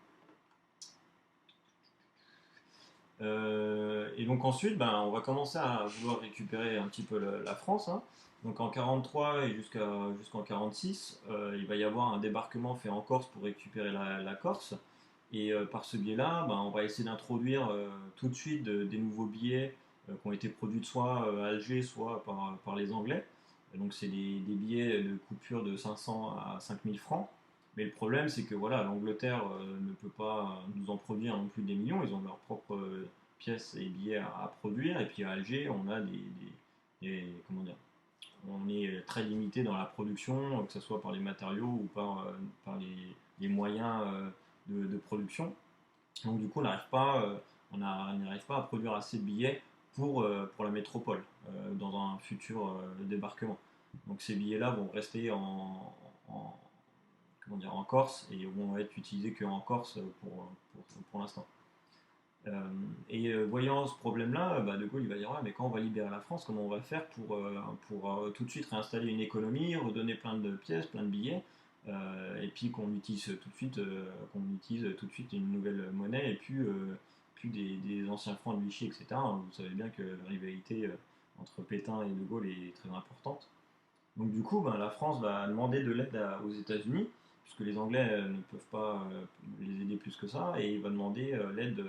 Et donc ensuite, on va commencer à vouloir récupérer un petit peu la France, hein. Donc en 43 et jusqu'en 46, il va y avoir un débarquement fait en Corse pour récupérer la Corse. Et par ce biais-là, on va essayer d'introduire tout de suite des nouveaux billets qui ont été produits soit à Alger, soit par les Anglais. Et donc c'est des billets de coupure de 500 à 5000 francs. Mais le problème, c'est que voilà, l'Angleterre ne peut pas nous en produire non plus des millions. Ils ont leurs propres pièces et billets à produire. Et puis à Alger, on a comment dire, on est très limité dans la production, que ce soit par les matériaux ou par les moyens de production. Donc du coup, on n'arrive pas à produire assez de billets pour la métropole dans un futur débarquement. Donc ces billets-là vont rester comment dire, en Corse et vont être utilisés qu'en Corse pour l'instant. Voyant ce problème-là, De Gaulle il va dire ouais, mais quand on va libérer la France, comment on va faire pour tout de suite réinstaller une économie, redonner plein de pièces, plein de billets, et puis qu'on utilise tout de suite une nouvelle monnaie et puis des anciens francs de Vichy, etc. Vous savez bien que la rivalité entre Pétain et De Gaulle est très importante. Donc du coup, la France va demander de l'aide aux États-Unis, puisque les Anglais ne peuvent pas les aider plus que ça, et il va demander l'aide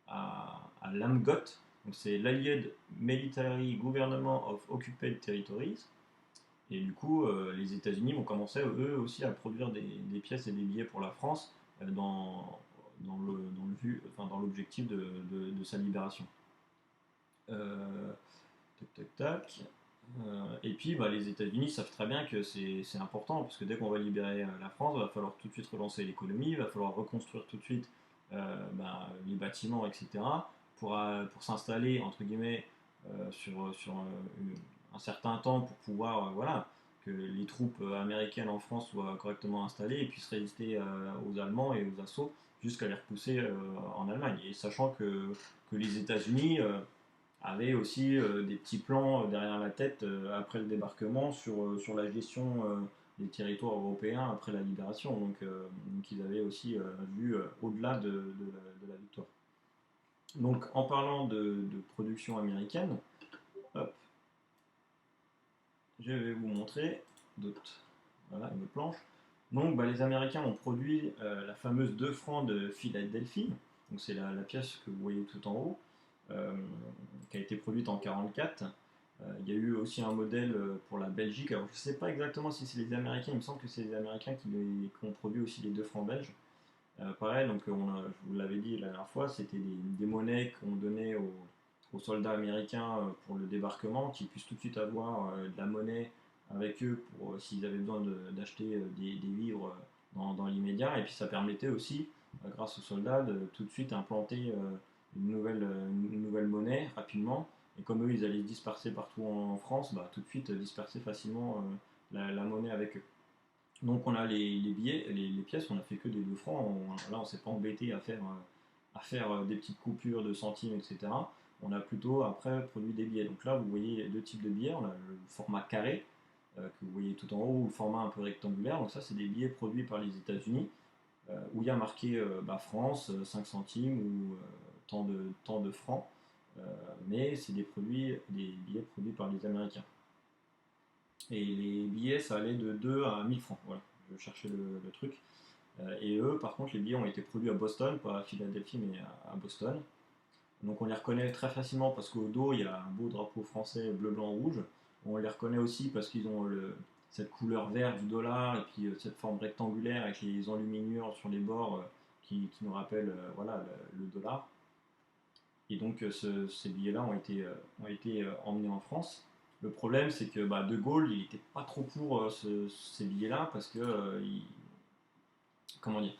à l'AMGOT, donc c'est l'Allied Military Government of Occupied Territories. Et du coup, les États-Unis vont commencer eux aussi à produire des pièces et des billets pour la France dans l'objectif de sa libération. Tac, tac, tac. Et puis les États-Unis savent très bien que c'est important, parce que dès qu'on va libérer la France, il va falloir tout de suite relancer l'économie, il va falloir reconstruire tout de suite les bâtiments, etc., pour s'installer, entre guillemets, sur un certain temps, pour pouvoir, voilà, que les troupes américaines en France soient correctement installées et puissent résister aux Allemands et aux assauts jusqu'à les repousser en Allemagne. Et sachant que les États-Unis avait aussi des petits plans derrière la tête après le débarquement sur la gestion des territoires européens après la libération. Donc ils avaient aussi vu au-delà de la victoire. Donc en parlant de production américaine, hop, je vais vous montrer d'autres. Voilà, une planche. Donc les Américains ont produit la fameuse 2 francs de Philadelphie. Donc c'est la pièce que vous voyez tout en haut, euh, qui a été produite en 1944. Il y a eu aussi un modèle pour la Belgique. Alors je ne sais pas exactement si c'est les Américains, il me semble que c'est les Américains qui ont produit aussi les 2 francs belges. Pareil, donc je vous l'avais dit la dernière fois, c'était des monnaies qu'on donnait aux soldats américains pour le débarquement, qu'ils puissent tout de suite avoir de la monnaie avec eux pour s'ils avaient besoin d'acheter des vivres dans l'immédiat. Et puis ça permettait aussi, grâce aux soldats, de tout de suite implanter une nouvelle monnaie rapidement. Et comme eux, ils allaient se disperser partout en France, tout de suite disperser facilement la monnaie avec eux. Donc on a les billets, les pièces, on a fait que des 2 francs. Là, on s'est pas embêté à faire des petites coupures de centimes, etc. On a plutôt après produit des billets. Donc là, vous voyez deux types de billets. On a le format carré, que vous voyez tout en haut, ou le format un peu rectangulaire. Donc ça, c'est des billets produits par les États-Unis, où il y a marqué France, 5 centimes ou tant de francs. Mais c'est des billets produits par les Américains. Et les billets, ça allait de 2 à 1000 francs. Voilà, je cherchais le truc. Et eux, par contre, les billets ont été produits à Boston, pas à Philadelphie, mais à Boston. Donc on les reconnaît très facilement parce qu'au dos, il y a un beau drapeau français bleu, blanc, rouge. On les reconnaît aussi parce qu'ils ont cette couleur verte du dollar et puis cette forme rectangulaire avec les enluminures sur les bords qui nous rappellent voilà, le dollar. Et donc ces billets-là ont été emmenés en France. Le problème, c'est que De Gaulle, il n'était pas trop pour ces billets-là parce que, comment dire,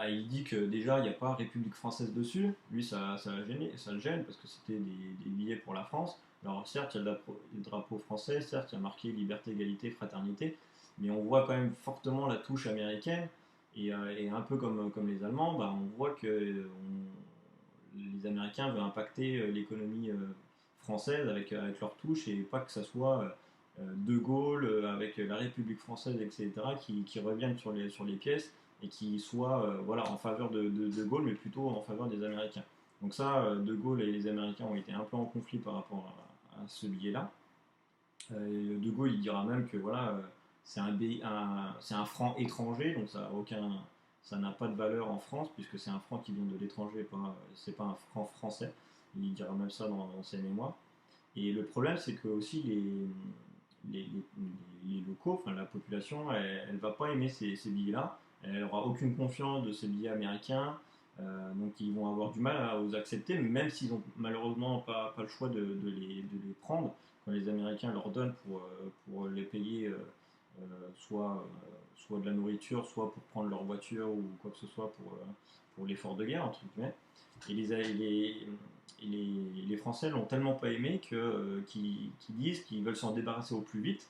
il dit que déjà, il n'y a pas République française dessus. Lui, ça le gêne parce que c'était des billets pour la France. Alors certes, il y a le drapeau français, certes, il y a marqué liberté, égalité, fraternité, mais on voit quand même fortement la touche américaine. Et un peu comme les Allemands, on voit que les Américains veulent impacter l'économie française avec leur touche et pas que ça soit De Gaulle avec la République française, etc., qui reviennent sur les pièces et qui soient voilà, en faveur de Gaulle, mais plutôt en faveur des Américains. Donc ça, De Gaulle et les Américains ont été un peu en conflit par rapport à ce billet-là. De Gaulle, il dira même que voilà, c'est un franc étranger, donc ça n'a pas de valeur en France puisque c'est un franc qui vient de l'étranger, c'est pas un franc français. Il dira même ça dans ses mémoires. Et le problème, c'est que aussi les locaux, enfin la population, elle va pas aimer ces billets-là. Elle aura aucune confiance de ces billets américains. Donc ils vont avoir du mal à les accepter, même s'ils n'ont malheureusement pas le choix de les prendre quand les Américains leur donnent pour les payer soit de la nourriture, soit pour prendre leur voiture ou quoi que ce soit pour l'effort de guerre, entre guillemets. Et les Français l'ont tellement pas aimé qu'ils disent qu'ils veulent s'en débarrasser au plus vite.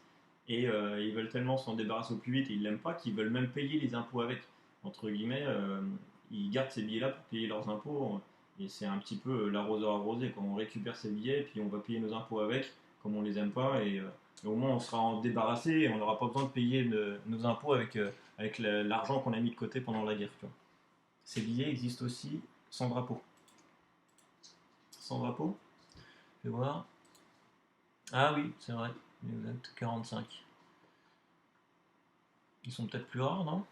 Et ils veulent tellement s'en débarrasser au plus vite et ils l'aiment pas qu'ils veulent même payer les impôts avec. Entre guillemets, ils gardent ces billets-là pour payer leurs impôts. Et c'est un petit peu l'arroseur arrosé. Quand on récupère ces billets, et puis on va payer nos impôts avec, comme on les aime pas. Et au moins on sera en débarrassé et on n'aura pas besoin de payer nos impôts avec l'argent qu'on a mis de côté pendant la guerre. Tu vois. Ces billets existent aussi sans drapeau. Sans drapeau. Je vais voir. Ah oui, c'est vrai. Vous êtes 45. Ils sont peut-être plus rares, non?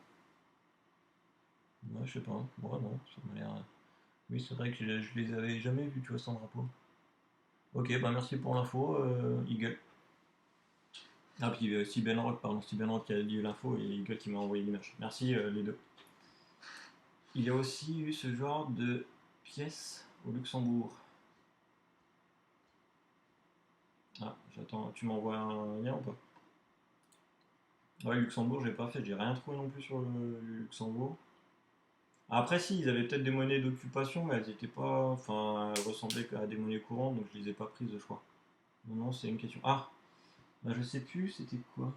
Ouais, je sais pas. Ouais, non, ça m'a l'air. Oui, c'est vrai que je les avais jamais vus, tu vois, sans drapeau. Ok, merci pour l'info, Eagle. Ah, puis Steven Rock, pardon, Steven Rock qui a dit l'info et Eagle qui m'a envoyé l'image. Merci les deux. il y a aussi eu ce genre de pièces au Luxembourg. Ah, j'attends, tu m'envoies un lien ou pas? Ouais, Luxembourg, j'ai pas fait, j'ai rien trouvé non plus sur le Luxembourg. Après, si, ils avaient peut-être des monnaies d'occupation, mais elles étaient pas. Enfin, elles ressemblaient à des monnaies courantes, donc je les ai pas prises, je crois. Non, non, c'est une question. Ah, bah, je sais plus, c'était quoi?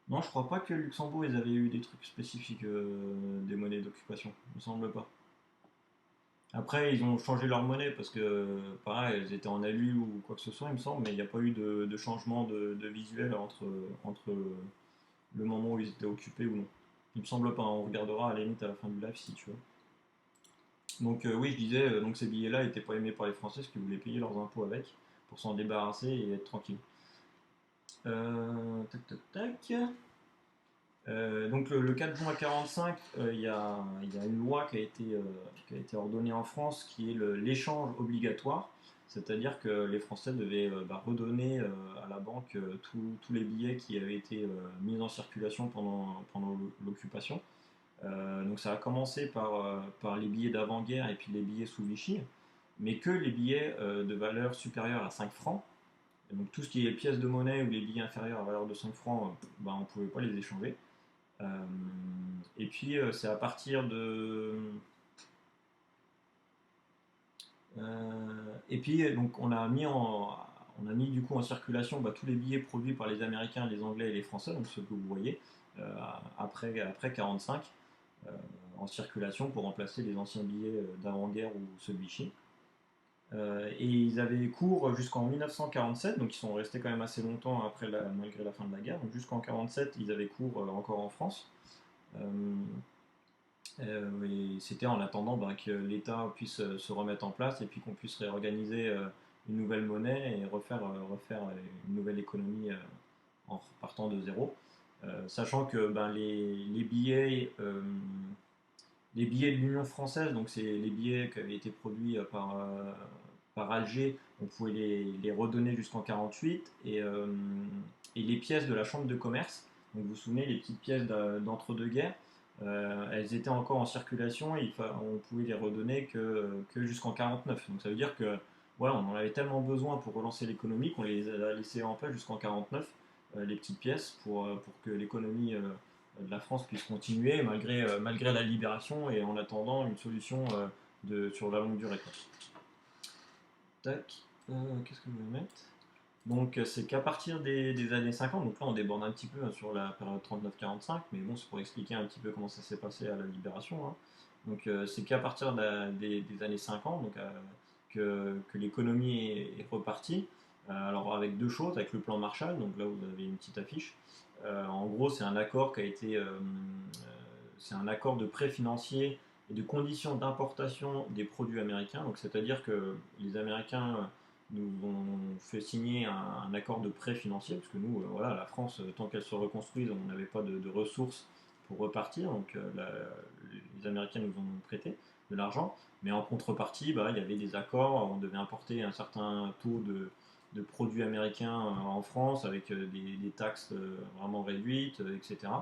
Non, je crois pas que le Luxembourg, ils avaient eu des trucs spécifiques, des monnaies d'occupation, il me semble pas. Après, ils ont changé leur monnaie parce que, pareil, elles étaient en alu ou quoi que ce soit, il me semble, mais il n'y a pas eu de changement de visuel entre le moment où ils étaient occupés ou non. Il me semble pas, on regardera à la limite à la fin du live si tu veux. Donc oui, je disais, donc ces billets-là n'étaient pas aimés par les Français parce qu'ils voulaient payer leurs impôts avec pour s'en débarrasser et être tranquille. Tac, tac, tac. Donc le 4 juin 45, il y a une loi qui a été ordonnée en France qui est l'échange obligatoire, c'est-à-dire que les Français devaient redonner à la banque tous les billets qui avaient été mis en circulation pendant l'occupation. Donc ça a commencé par les billets d'avant-guerre et puis les billets sous Vichy, mais que les billets de valeur supérieure à 5 francs. Et donc tout ce qui est pièces de monnaie ou les billets inférieurs à valeur de 5 francs, on ne pouvait pas les échanger. Euh, et puis c'est à partir de... et puis donc on a mis du coup en circulation tous les billets produits par les Américains, les Anglais et les Français, donc ceux que vous voyez, après 45, euh, en circulation pour remplacer les anciens billets d'avant-guerre ou ceux de Vichy. Et ils avaient cours jusqu'en 1947, donc ils sont restés quand même assez longtemps malgré la fin de la guerre. Donc jusqu'en 47, ils avaient cours encore en France. Euh, et c'était en attendant que l'État puisse se remettre en place et puis qu'on puisse réorganiser une nouvelle monnaie et refaire une nouvelle économie en repartant de zéro. Sachant que les billets de l'Union française, donc c'est les billets qui avaient été produits par Alger, on pouvait les redonner jusqu'en 48 et les pièces de la Chambre de commerce, donc vous vous souvenez, les petites pièces d'entre-deux-guerres, elles étaient encore en circulation et on pouvait les redonner que jusqu'en 49. Donc ça veut dire que voilà, on en avait tellement besoin pour relancer l'économie qu'on les a laissées en place jusqu'en 49, les petites pièces, pour que l'économie de la France puisse continuer malgré la libération et en attendant une solution sur la longue durée, quoi. Tac, qu'est-ce que je vais mettre? Donc c'est qu'à partir des années 50, donc là on déborde un petit peu sur la période 39-45, mais bon c'est pour expliquer un petit peu comment ça s'est passé à la libération, hein. Donc c'est qu'à partir des années 50 donc, que l'économie est repartie. Alors avec deux choses, avec le plan Marshall, donc là vous avez une petite affiche. En gros c'est un accord qui a été, c'est un accord de prêt financier et de conditions d'importation des produits américains. Donc c'est-à-dire que les Américains nous ont fait signer un accord de prêt financier, parce que nous, voilà, la France, tant qu'elle se reconstruise, on n'avait pas de ressources pour repartir, donc les Américains nous ont prêté de l'argent, mais en contrepartie, il y avait des accords, on devait importer un certain taux de produits américains en France avec des taxes vraiment réduites, etc.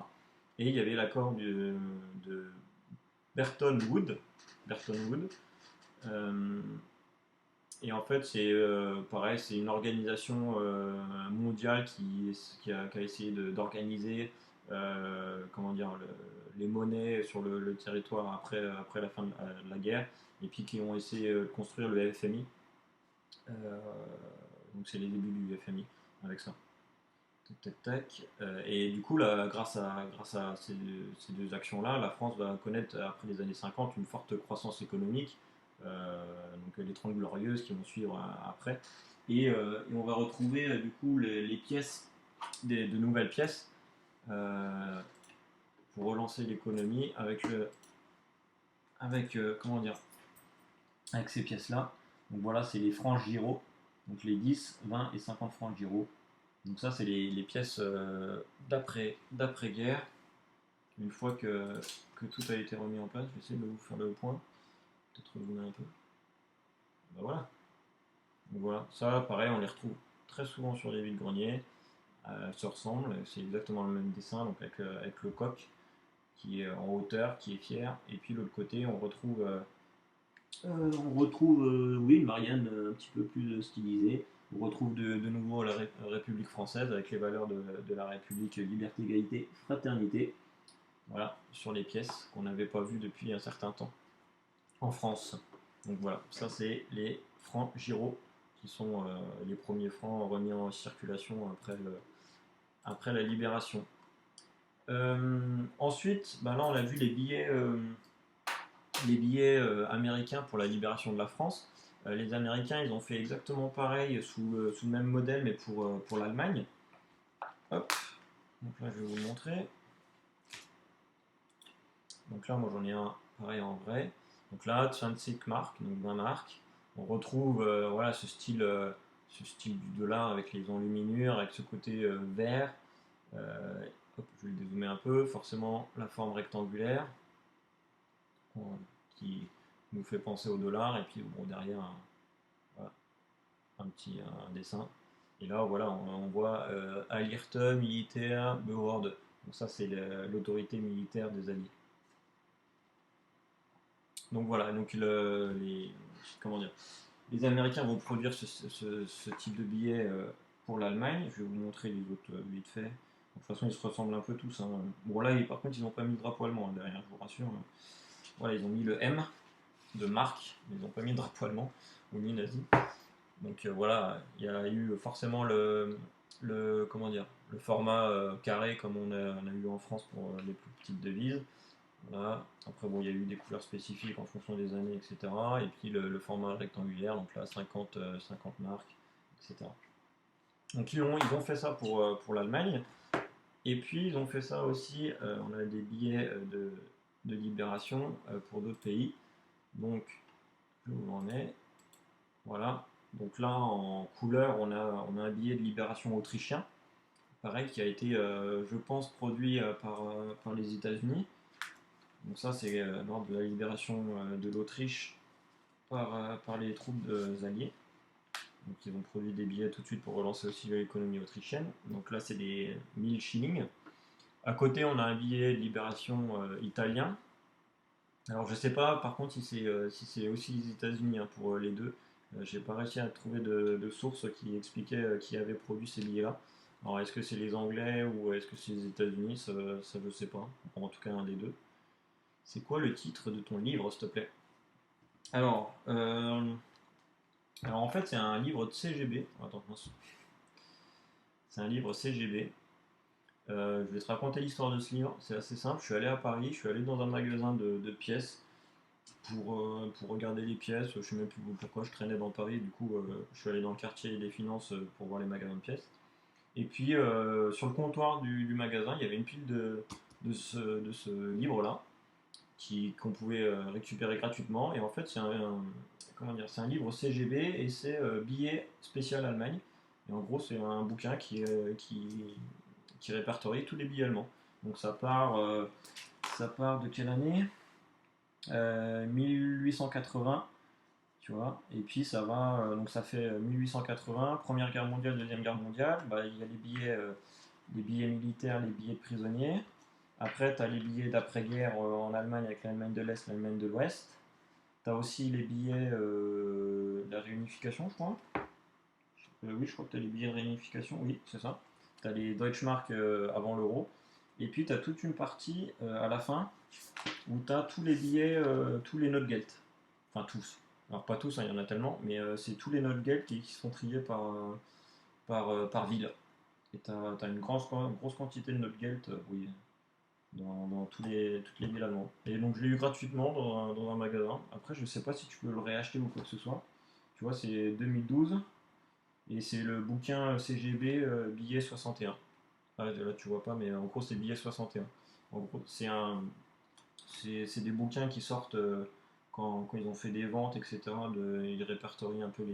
Et il y avait l'accord de Bretton Woods. Bretton Woods. Euh, et en fait, c'est pareil, c'est une organisation mondiale qui a essayé d'organiser comment dire, les monnaies sur le territoire après la fin de la guerre, et puis qui ont essayé de construire le FMI. Euh, donc c'est les débuts du FMI avec ça. Tac, tac, tac. Et du coup, là, grâce à ces deux actions-là, la France va connaître, après les années 50, une forte croissance économique, donc les 30 glorieuses qui vont suivre après. Et on va retrouver du coup les pièces, de nouvelles pièces, euh, pour relancer l'économie comment dire, avec ces pièces-là. Donc voilà, c'est les francs Giraud, donc les 10, 20 et 50 francs Giraud. Donc ça, c'est les pièces d'après-guerre. Une fois que tout a été remis en place, je vais essayer de vous faire le point. Peut-être zoomer un peu. Ben voilà. Donc voilà, ça, pareil, on les retrouve très souvent sur les vides-greniers. Elles se ressemblent, c'est exactement le même dessin, donc avec le coq. qui est en hauteur, qui est fier. Et puis l'autre côté, on retrouve oui, Marianne un petit peu plus stylisée. On retrouve de nouveau la République française avec les valeurs de la République, liberté, égalité, fraternité. Voilà, sur les pièces qu'on n'avait pas vues depuis un certain temps en France. Donc voilà, ça c'est les francs Giraud qui sont les premiers francs remis en circulation après la libération. Ensuite, bah là on a vu les billets américains pour la libération de la France. Les Américains, ils ont fait exactement pareil sous le même modèle, mais pour l'Allemagne. Hop, donc là je vais vous le montrer. Donc là, moi j'en ai un pareil en vrai. Donc là, 25 marques, donc 20 marques. On retrouve voilà, ce style du dollar avec les enluminures, avec ce côté vert. Hop, je vais le dézoomer un peu. Forcément, la forme rectangulaire qui nous fait penser au dollar. Et puis bon, derrière, voilà, un dessin. Et là, voilà, on voit Ayrton Militaire Behörde. Donc ça, c'est l'autorité militaire des Alliés. Donc voilà, donc comment dire, les Américains vont produire ce type de billet pour l'Allemagne. Je vais vous montrer les autres vite fait. De toute façon, ils se ressemblent un peu tous, hein. Bon là, par contre, ils n'ont pas mis le drapeau allemand derrière, je vous rassure. Voilà, ils ont mis le M de marque, mais ils n'ont pas mis le drapeau allemand, ou ni nazi. Donc voilà, il y a eu forcément comment dire, le format carré comme on a eu en France pour les plus petites devises. Voilà. Après, bon, il y a eu des couleurs spécifiques en fonction des années, etc. Et puis le format rectangulaire, donc là, 50 marques, etc. Donc ils ont fait ça pour l'Allemagne. Et puis ils ont fait ça aussi, on a des billets de libération pour d'autres pays. Donc, je vous en ai. Voilà. Donc là, en couleur, on a un billet de libération autrichien. Pareil, qui a été, je pense, produit par les États-Unis. Donc ça, c'est lors de la libération de l'Autriche par les troupes alliées. Donc ils ont produit des billets tout de suite pour relancer aussi l'économie autrichienne. Donc là, c'est des 1000 shillings. À côté, on a un billet de libération italien. Alors je sais pas, par contre, si c'est aussi les États-Unis hein, pour les deux. J'ai pas réussi à trouver de source qui expliquait qui avait produit ces billets-là. Alors est-ce que c'est les Anglais ou est-ce que c'est les États-Unis, ça je sais pas. En tout cas, un des deux. C'est quoi le titre de ton livre, s'il te plaît? Alors, en fait, c'est un livre de CGB. Attends, mince. C'est un livre CGB. Je vais te raconter l'histoire de ce livre. C'est assez simple. Je suis allé à Paris, je suis allé dans un magasin de pièces pour regarder les pièces. Je sais même plus pourquoi je traînais dans Paris. Du coup, je suis allé dans le quartier des finances pour voir les magasins de pièces. Et puis, sur le comptoir du magasin, il y avait une pile de ce livre-là qu'on pouvait récupérer gratuitement. Et en fait, comment dire, c'est un livre CGB et c'est billet spécial Allemagne. Et en gros, c'est un bouquin qui répertorie tous les billets allemands. Donc ça part de quelle année 1880, tu vois. Et puis ça va, donc ça fait 1880, Première Guerre mondiale, Deuxième Guerre mondiale. Bah, il y a les billets militaires, les billets de prisonniers. Après, tu as les billets d'après-guerre en Allemagne avec l'Allemagne de l'Est, l'Allemagne de l'Ouest. Tu as aussi les billets de la réunification, je crois. Oui, je crois que tu as les billets de réunification, oui, c'est ça. Tu as les Deutschmark avant l'euro. Et puis tu as toute une partie à la fin où tu as tous les billets, tous les Notgeld. Enfin, tous. Alors, pas tous, hein, il y en a tellement, mais c'est tous les Notgeld qui sont triés par ville. Et tu as une grosse quantité de Notgeld, oui, dans toutes les villes allemandes. Et donc je l'ai eu gratuitement dans un magasin. Après, je sais pas si tu peux le réacheter ou quoi que ce soit. Tu vois, c'est 2012 et c'est le bouquin CGB billet 61. Ah, là, tu vois pas, mais en gros, c'est billet 61. En gros, c'est des bouquins qui sortent quand ils ont fait des ventes, etc. Ils répertorient un peu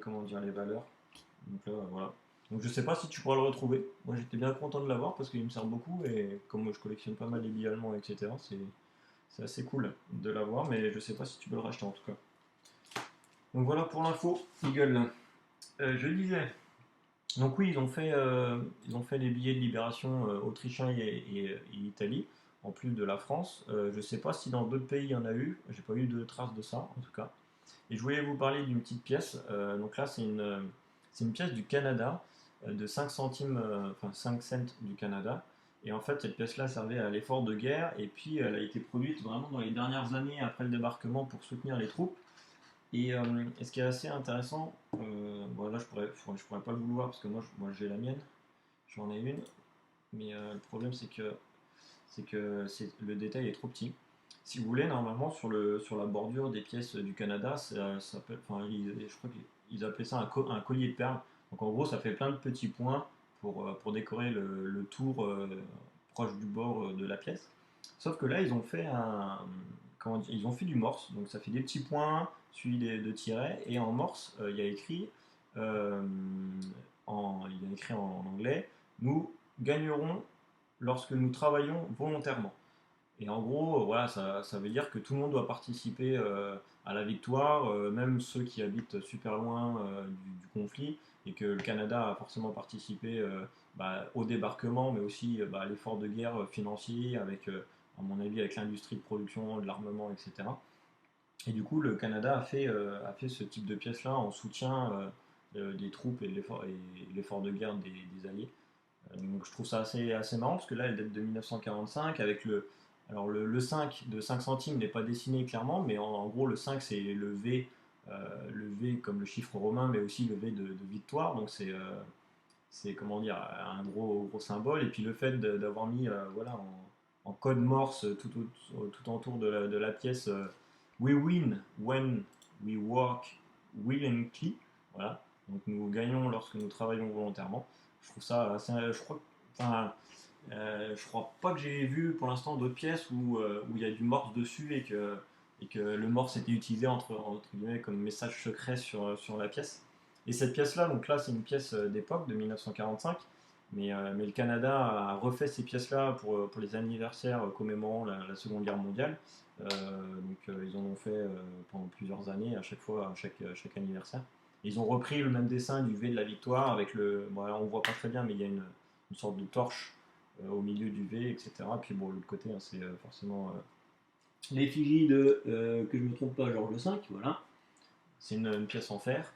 comment dire, les valeurs. Donc là, voilà. Donc je sais pas si tu pourras le retrouver. Moi j'étais bien content de l'avoir parce qu'il me sert beaucoup et comme moi je collectionne pas mal les billets allemands, etc. C'est assez cool de l'avoir, mais je sais pas si tu peux le racheter en tout cas. Donc voilà pour l'info, Eagle. Je disais, donc oui, ils ont fait les billets de libération autrichiens et Italie. en plus de la France. Je sais pas si dans d'autres pays il y en a eu, j'ai pas eu de traces de ça en tout cas. Et je voulais vous parler d'une petite pièce. Donc là, c'est une pièce du Canada, de 5 centimes, enfin 5 cents du Canada. Et en fait, cette pièce-là servait à l'effort de guerre. Et puis, elle a été produite vraiment dans les dernières années après le débarquement pour soutenir les troupes. Et ce qui est assez intéressant, bon là, je pourrais pas le vouloir parce que moi j'ai la mienne, j'en ai une. Mais le problème, le détail est trop petit. Si vous voulez, normalement, sur la bordure des pièces du Canada, enfin, je crois qu'ils appelaient ça un collier de perles. Donc en gros, ça fait plein de petits points pour décorer le tour proche du bord de la pièce. Sauf que là, ils ont fait du morse. Donc ça fait des petits points suivis de tirets. Et en morse, euh, il y a écrit en anglais, nous gagnerons lorsque nous travaillons volontairement. Et en gros, voilà, ça veut dire que tout le monde doit participer à la victoire, même ceux qui habitent super loin du conflit, et que le Canada a forcément participé au débarquement, mais aussi à l'effort de guerre financier, à mon avis, avec l'industrie de production, de l'armement, etc. Et du coup, le Canada a fait ce type de pièce-là en soutien des troupes et de l'effort de guerre des Alliés. Donc je trouve ça assez marrant parce que là elle date de 1945 avec le 5 de 5 centimes n'est pas dessiné clairement, mais en gros le 5 c'est le V comme le chiffre romain, mais aussi le V de victoire, donc c'est comment dire, un gros symbole. Et puis le fait d'avoir mis voilà, en code morse tout autour de la pièce We win when we work willingly, voilà, donc nous gagnons lorsque nous travaillons volontairement. Je trouve ça assez, enfin, je crois pas que j'ai vu pour l'instant d'autres pièces où il y a du morse dessus et que le morse était utilisé entre guillemets comme message secret sur la pièce. Et cette pièce-là, donc là c'est une pièce d'époque de 1945, mais le Canada a refait ces pièces-là pour les anniversaires commémorant la Seconde Guerre mondiale. Ils en ont fait pendant plusieurs années, à chaque fois, chaque anniversaire. Ils ont repris le même dessin du V de la victoire avec bon, alors on voit pas très bien, mais il y a une sorte de torche au milieu du V, etc. Puis bon, l'autre côté, hein, c'est forcément l'effigie que je me trompe pas, Georges V, voilà. C'est une pièce en fer.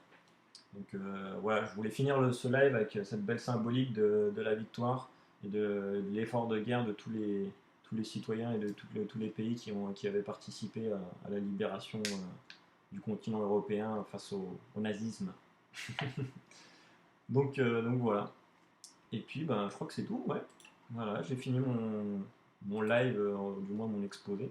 Donc voilà, je voulais finir ce live avec cette belle symbolique de la victoire et de l'effort de guerre de tous les citoyens et de tous les pays qui avaient participé à la libération du continent européen face au nazisme. Donc voilà. Et puis ben, je crois que c'est tout, ouais. Voilà, j'ai fini mon live, du moins mon exposé.